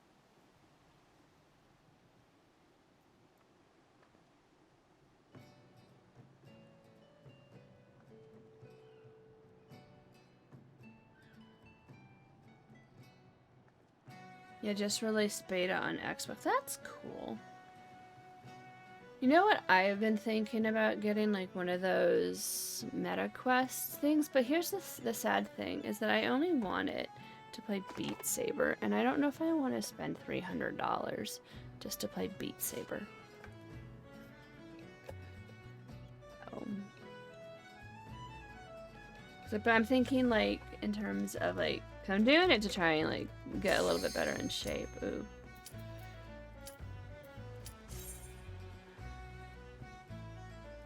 Yeah, just released beta on Xbox. That's cool. You know what I've been thinking about getting, like one of those meta quest things, but here's the sad thing is that I only want it to play Beat Saber, and I don't know if I want to spend $300 just to play Beat Saber. But I'm thinking like in terms of like, I'm doing it to try and like get a little bit better in shape. Ooh.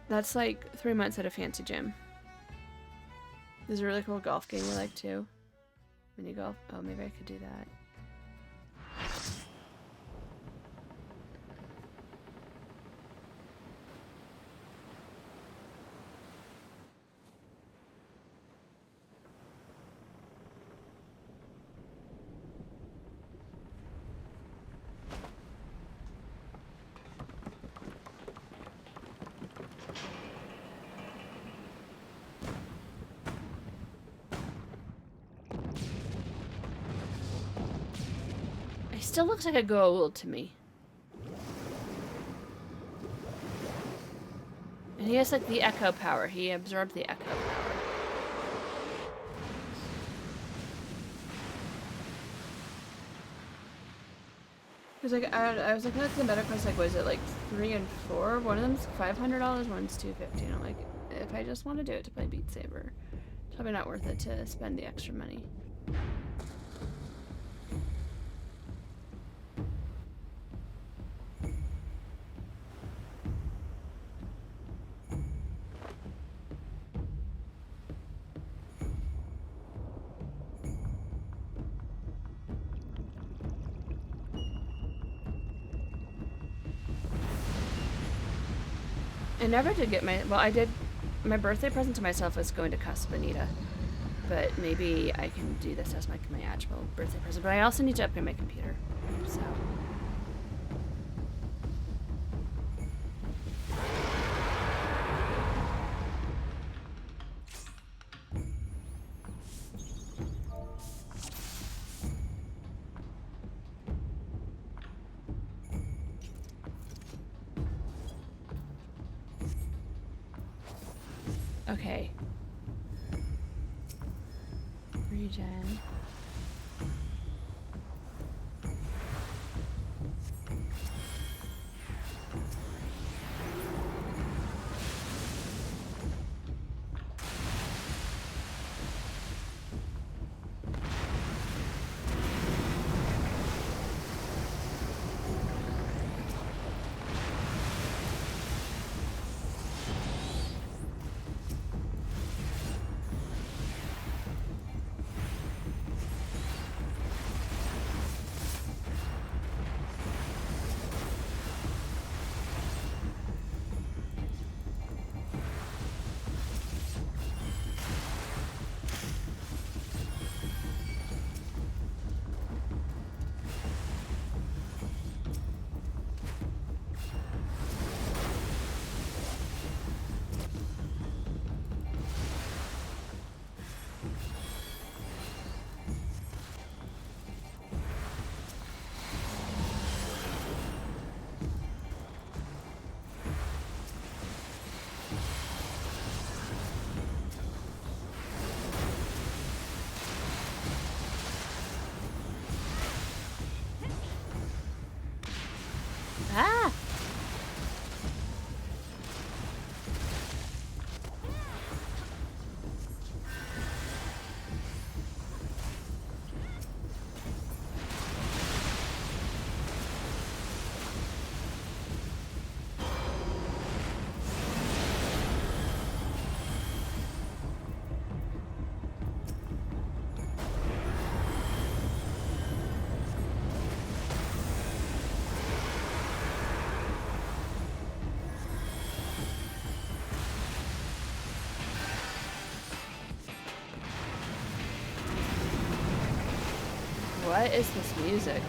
That's like 3 months at a fancy gym. There's a really cool golf game we like too. Mini golf. Oh, maybe I could do that. Still looks like a gold to me. And he has like the echo power. He absorbed the echo power. Because like I was looking at the meta quest, like was it like 3 and 4? One of them's $500, one's $250. And I'm like, if I just want to do it to play Beat Saber, it's probably not worth it to spend the extra money. I never did get my... Well, I did... My birthday present to myself was going to Casa Bonita. But maybe I can do this as my actual birthday present. But I also need to upgrade my computer. So... Okay. Regen. Ah! What is this music?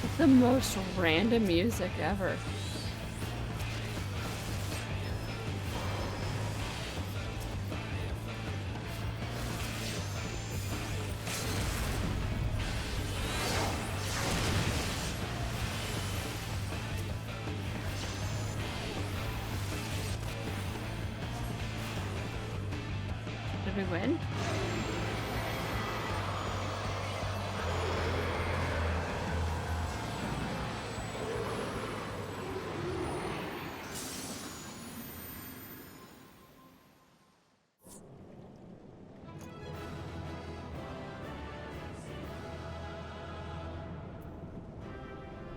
It's the most random music ever. Did we win?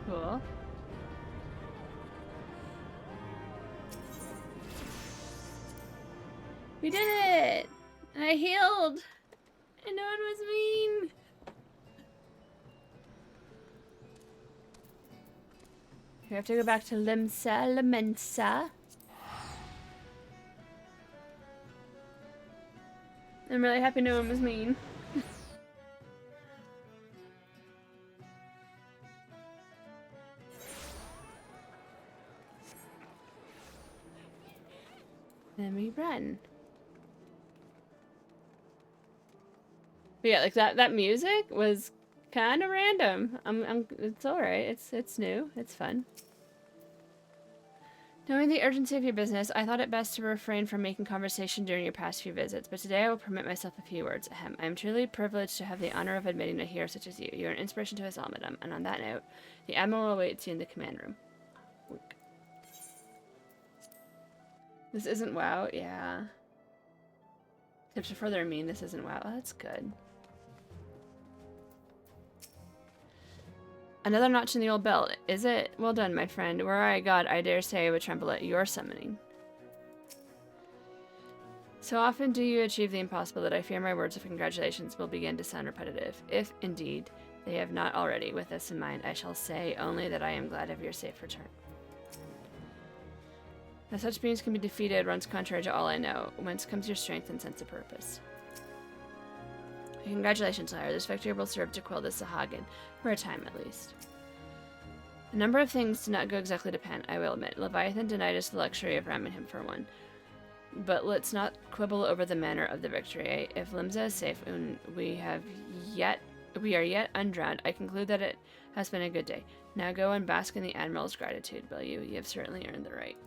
Cool. We did it! I healed! And no one was mean! We have to go back to Lemsa. I'm really happy no one was mean. Then we run. But yeah, like that music was kind of random. It's all right. It's new. It's fun. Knowing the urgency of your business, I thought it best to refrain from making conversation during your past few visits, but today I will permit myself a few words. Ahem. I am truly privileged to have the honor of admitting a hero such as you. You are an inspiration to us all, madam. And on that note, the Admiral awaits you in the command room. Wink. This isn't WoW? Yeah. Tips to further mean this isn't WoW. Oh, that's good. Another notch in the old belt, is it? Well done, my friend. Were I a god, I dare say I would tremble at your summoning. So often do you achieve the impossible that I fear my words of congratulations will begin to sound repetitive. If, indeed, they have not already. With this in mind, I shall say only that I am glad of your safe return. That such beings can be defeated runs contrary to all I know. Whence comes your strength and sense of purpose? Congratulations, Lyra. This victory will serve to quell the Sahagin, for a time at least. A number of things did not go exactly to plan, I will admit. Leviathan denied us the luxury of ramming him for one. But let's not quibble over the manner of the victory, eh? If Limsa is safe and we are yet undrowned, I conclude that it has been a good day. Now go and bask in the Admiral's gratitude, will you? You have certainly earned the right.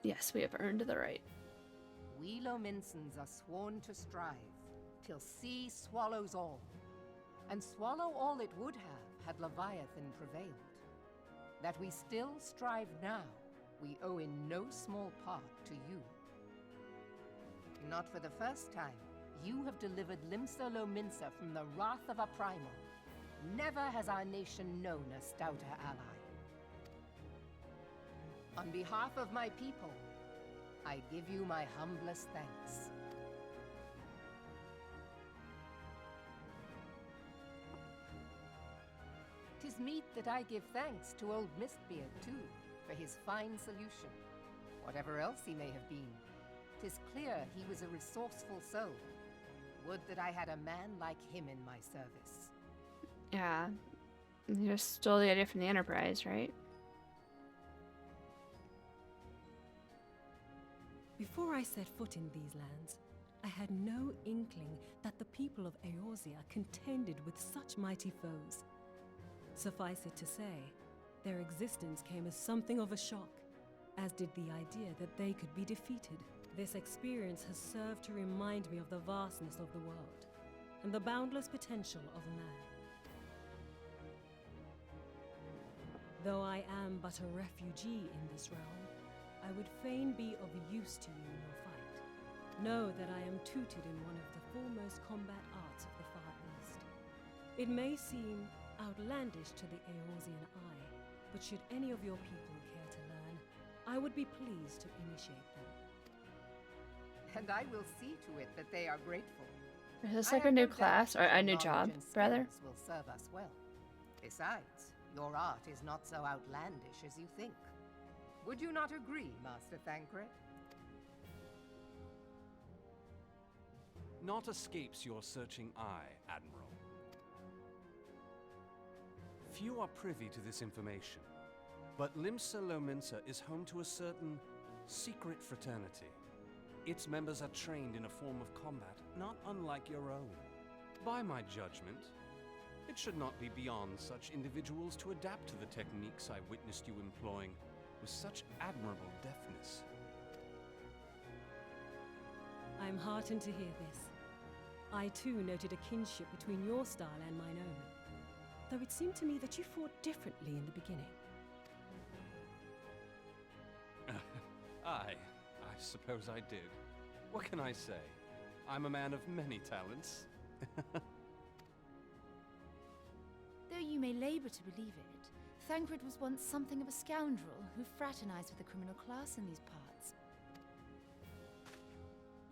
Yes, we have earned the right. We Lominsons are sworn to strive, till sea swallows all. And swallow all it would have, had Leviathan prevailed. That we still strive now, we owe in no small part to you. Not for the first time, you have delivered Limsa Lominsa from the wrath of a primal. Never has our nation known a stouter ally. On behalf of my people, I give you my humblest thanks. 'Tis meet that I give thanks to old Mistbeard, too, for his fine solution. Whatever else he may have been, 'tis clear he was a resourceful soul. Would that I had a man like him in my service. Yeah. You just stole the idea from the Enterprise, right? Before I set foot in these lands, I had no inkling that the people of Eorzea contended with such mighty foes. Suffice it to say, their existence came as something of a shock, as did the idea that they could be defeated. This experience has served to remind me of the vastness of the world, and the boundless potential of man. Though I am but a refugee in this realm, I would fain be of use to you in your fight. Know that I am tutored in one of the foremost combat arts of the Far East. It may seem outlandish to the Eorzean eye, but should any of your people care to learn, I would be pleased to initiate them. And I will see to it that they are grateful. Is this like a new class or a new job, brother? Will serve us well. Besides, your art is not so outlandish as you think. Would you not agree, Master Thancred? Naught escapes your searching eye, Admiral. Few are privy to this information, but Limsa Lominsa is home to a certain secret fraternity. Its members are trained in a form of combat not unlike your own. By my judgment, it should not be beyond such individuals to adapt to the techniques I witnessed you employing with such admirable deftness. I am heartened to hear this. I too noted a kinship between your style and mine own, though it seemed to me that you fought differently in the beginning. I suppose I did. What can I say? I'm a man of many talents. Though you may labor to believe it, Thancred was once something of a scoundrel who fraternized with the criminal class in these parts.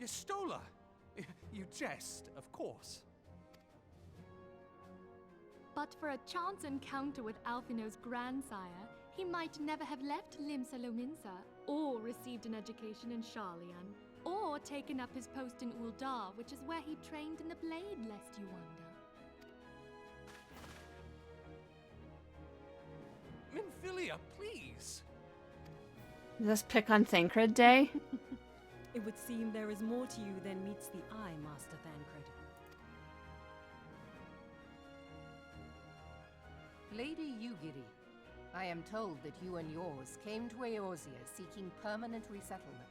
Yestola! You jest, of course. But for a chance encounter with Alphino's grandsire, he might never have left Limsa Lominsa, or received an education in Sharlayan, or taken up his post in Uldar, which is where he trained in the blade, lest you wonder. Minfilia, please! Is this pick on Thancred Day? It would seem there is more to you than meets the eye, Master Thancred. Lady Yugiri, I am told that you and yours came to Eorzea seeking permanent resettlement,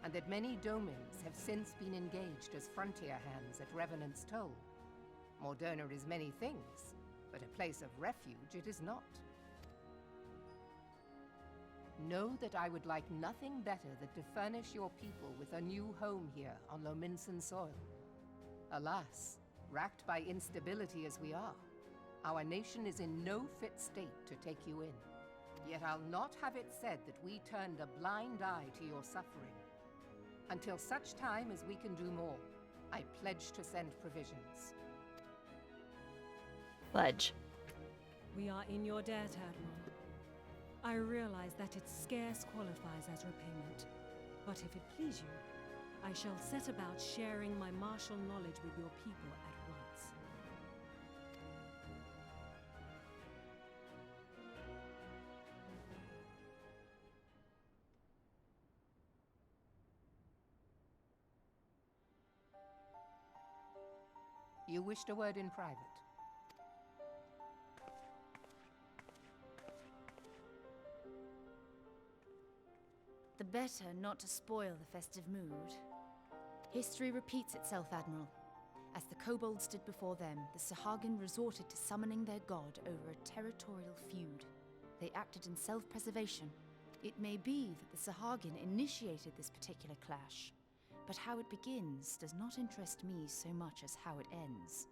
and that many domins have since been engaged as frontier hands at Revenant's Toll. Morderna is many things, but a place of refuge it is not. Know that I would like nothing better than to furnish your people with a new home here on Lominsan soil. Alas, Racked by instability as we are, our nation is in no fit state to take you in. Yet I'll not have it said that we turned a blind eye to your suffering. Until such time as we can do more, I pledge to send provisions. Pledge. We are in your debt, Admiral. I realize that it scarce qualifies as repayment, but if it please you, I shall set about sharing my martial knowledge with your people at once. You wished a word in private. The better not to spoil the festive mood. History repeats itself, Admiral. As the kobolds did before them, the Sahagin resorted to summoning their god over a territorial feud. They acted in self-preservation. It may be that the Sahagin initiated this particular clash, but how it begins does not interest me so much as how it ends.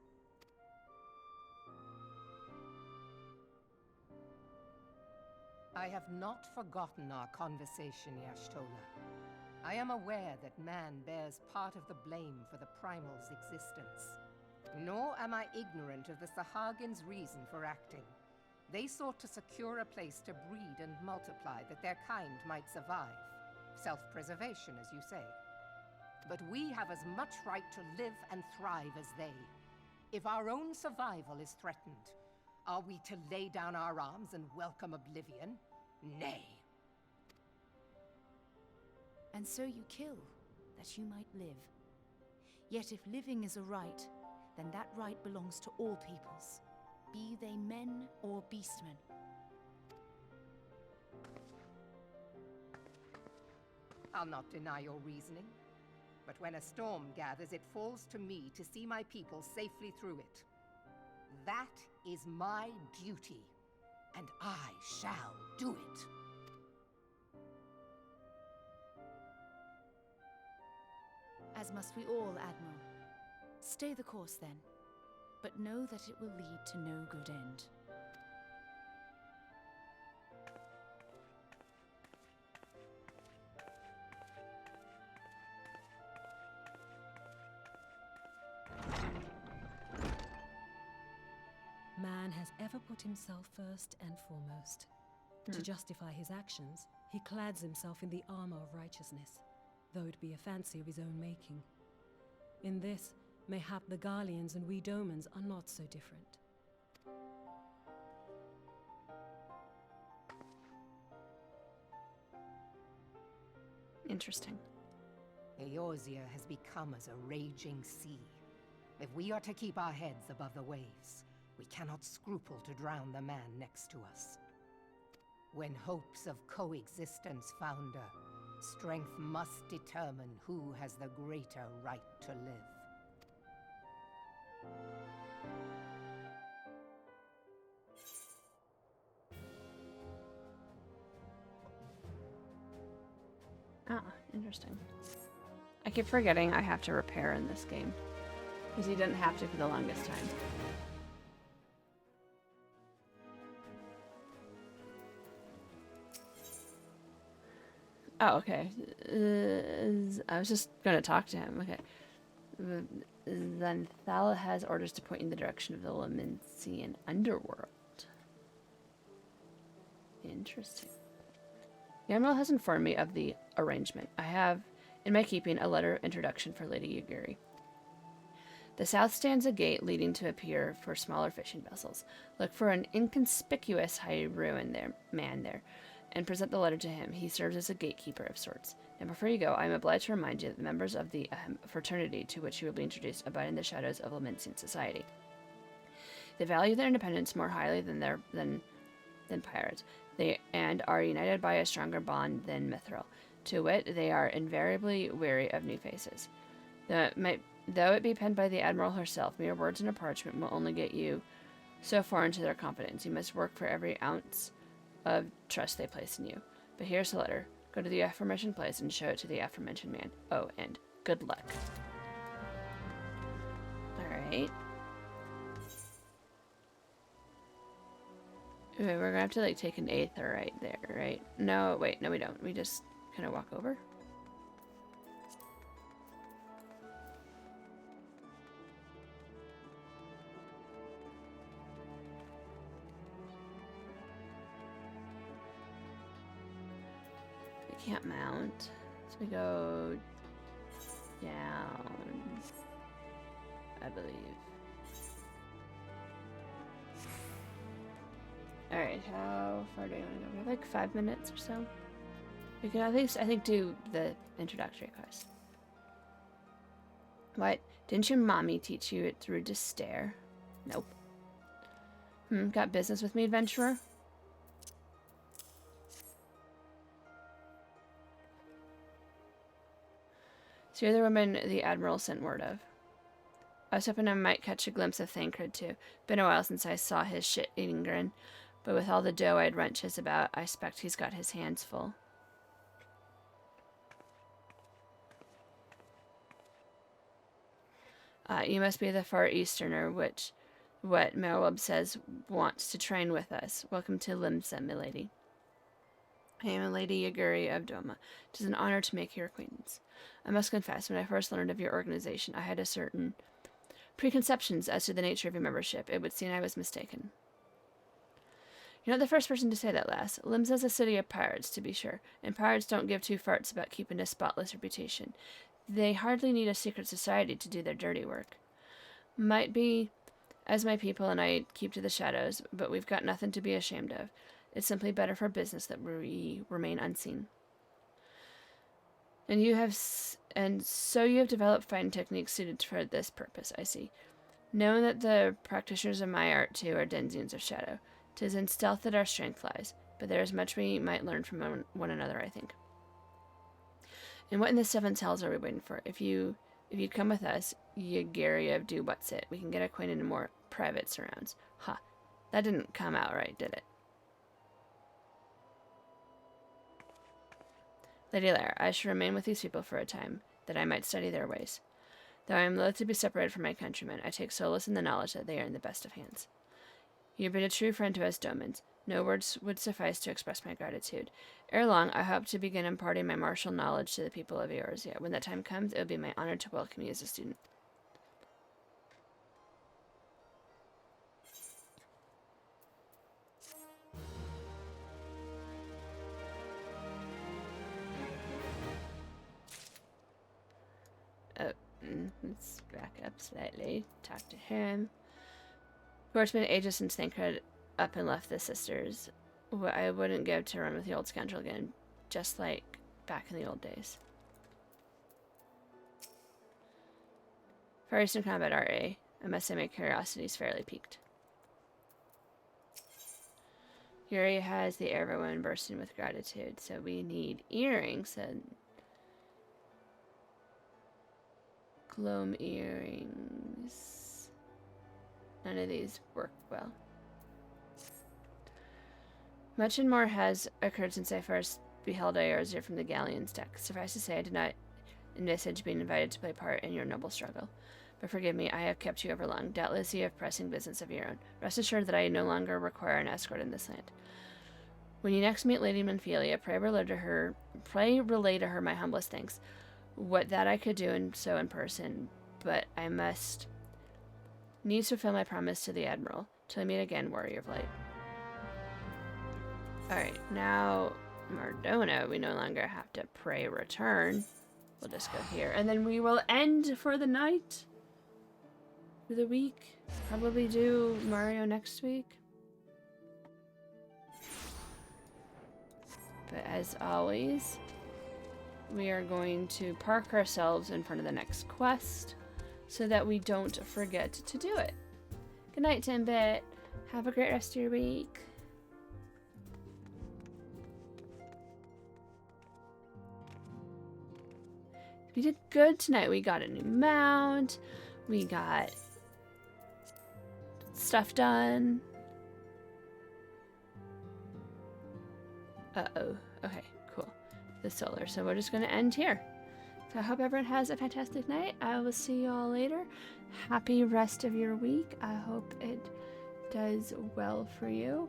I have not forgotten our conversation, Y'shtola. I am aware that man bears part of the blame for the Primal's existence. Nor am I ignorant of the Sahagin's reason for acting. They sought to secure a place to breed and multiply that their kind might survive. Self-preservation, as you say. But we have as much right to live and thrive as they. If our own survival is threatened, are we to lay down our arms and welcome oblivion? Nay. And so you kill, that you might live. Yet if living is a right, then that right belongs to all peoples, be they men or beastmen. I'll not deny your reasoning. But when a storm gathers, it falls to me to see my people safely through it. That is my duty, and I shall do it. As must we all, Admiral. Stay the course, then, but know that it will lead to no good end. Man has ever put himself first and foremost. To justify his actions, he clads himself in the armor of righteousness, though it be a fancy of his own making. In this, mayhap the Garleans and we Domans are not so different. Interesting. Eorzea has become as a raging sea. If we are to keep our heads above the waves, we cannot scruple to drown the man next to us. When hopes of coexistence founder, strength must determine who has the greater right to live. Ah, interesting. I keep forgetting I have to repair in this game, because you didn't have to for the longest time. Oh, okay. I was just going to talk to him. Okay. Then Thala has orders to point in the direction of the Lemensian underworld. Interesting. The Admiral has informed me of the arrangement. I have, in my keeping, a letter of introduction for Lady Yugiri. The south stands a gate leading to a pier for smaller fishing vessels. Look for an inconspicuous high ruin man there, and present the letter to him. He serves as a gatekeeper of sorts. Now, before you go, I am obliged to remind you that the members of the fraternity to which you will be introduced abide in the shadows of Lemensian society. They value their independence more highly than pirates, and are united by a stronger bond than Mithril. To wit, they are invariably wary of new faces. Though it be penned by the Admiral herself, mere words in a parchment will only get you so far into their confidence. You must work for every ounce of trust they place in you. But here's the letter. Go to the aforementioned place and show it to the aforementioned man. Oh, and good luck. Alright. Okay, we're gonna have to like take an aether right there, right? No, wait, no we don't. We just kind of walk over. We can't mount, so we go down, I believe. Alright, how far do you want to go? We have like 5 minutes or so. We could at least, I think, do the introductory quest. What? Didn't your mommy teach you it through despair? Nope. Got business with me, adventurer? So you're the woman the Admiral sent word of. I was hoping I might catch a glimpse of Thancred too. Been a while since I saw his shit-eating grin. But with all the dough I'd wrenches about, I expect he's got his hands full. You must be the Far Easterner, which, what Merweb says, wants to train with us. Welcome to Limsa, milady. I am a Lady Yugiri of Doma. It is an honor to make your acquaintance. I must confess, when I first learned of your organization, I had a certain preconceptions as to the nature of your membership. It would seem I was mistaken. You're not the first person to say that, lass. Limsa's a city of pirates, to be sure, and pirates don't give two farts about keeping a spotless reputation. They hardly need a secret society to do their dirty work. Might be, as my people and I keep to the shadows, but we've got nothing to be ashamed of. It's simply better for business that we remain unseen. And so you have developed fine techniques suited for this purpose, I see. Knowing that the practitioners of my art, too, are denizens of shadow. 'Tis in stealth that our strength lies, but there is much we might learn from one another, I think. And what in the seventh hells are we waiting for? If you'd come with us, Yugiri of Do What's It, we can get acquainted in more private surrounds. Ha, that didn't come out right, did it? Lady Lair, I shall remain with these people for a time, that I might study their ways. Though I am loath to be separated from my countrymen, I take solace in the knowledge that they are in the best of hands. You have been a true friend to us Domans. No words would suffice to express my gratitude. Ere long, I hope to begin imparting my martial knowledge to the people of Eorzea. When that time comes, it will be my honor to welcome you as a student. Oh, let's back up slightly. Talk to him. Of course, it's been ages since Thancred up and left the sisters. What I wouldn't give to run with the old scoundrel again, just like back in the old days. Far Eastern Combat RA. I must say my curiosity is fairly piqued. Yuri has the air of a woman bursting with gratitude, so we need earrings and gloam earrings. None of these work well. Much and more has occurred since I first beheld Eorzea from the galleon's deck. Suffice to say, I did not envisage being invited to play part in your noble struggle. But forgive me, I have kept you overlong. Doubtless you have pressing business of your own. Rest assured that I no longer require an escort in this land. When you next meet Lady Manphilia, pray relay to her my humblest thanks. What that I could do in person, but I must needs fulfill my promise to the Admiral. Till I meet again, Warrior of Light. Alright, now Mardona, we no longer have to pray return. We'll just go here. And then we will end for the night. For the week. Probably do Mario next week. But as always, we are going to park ourselves in front of the next quest so that we don't forget to do it. Good night, Timbit. Have a great rest of your week. We did good tonight. We got a new mount. We got stuff done. Uh-oh. Okay, cool. The solar. So we're just going to end here. So I hope everyone has a fantastic night. I will see you all later. Happy rest of your week. I hope it does well for you.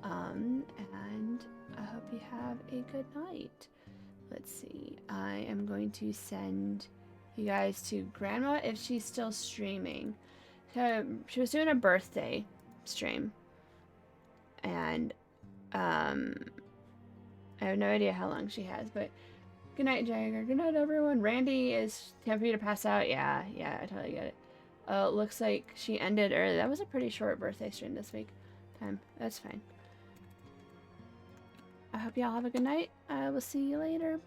And I hope you have a good night. Let's see. I am going to send you guys to Grandma if she's still streaming. She was doing a birthday stream. And I have no idea how long she has, but good night, Jagger. Good night, everyone. Randy is time for you to pass out. Yeah, I totally get it. Looks like she ended early. That was a pretty short birthday stream this week. That's fine. I hope y'all have a good night. I will see you later.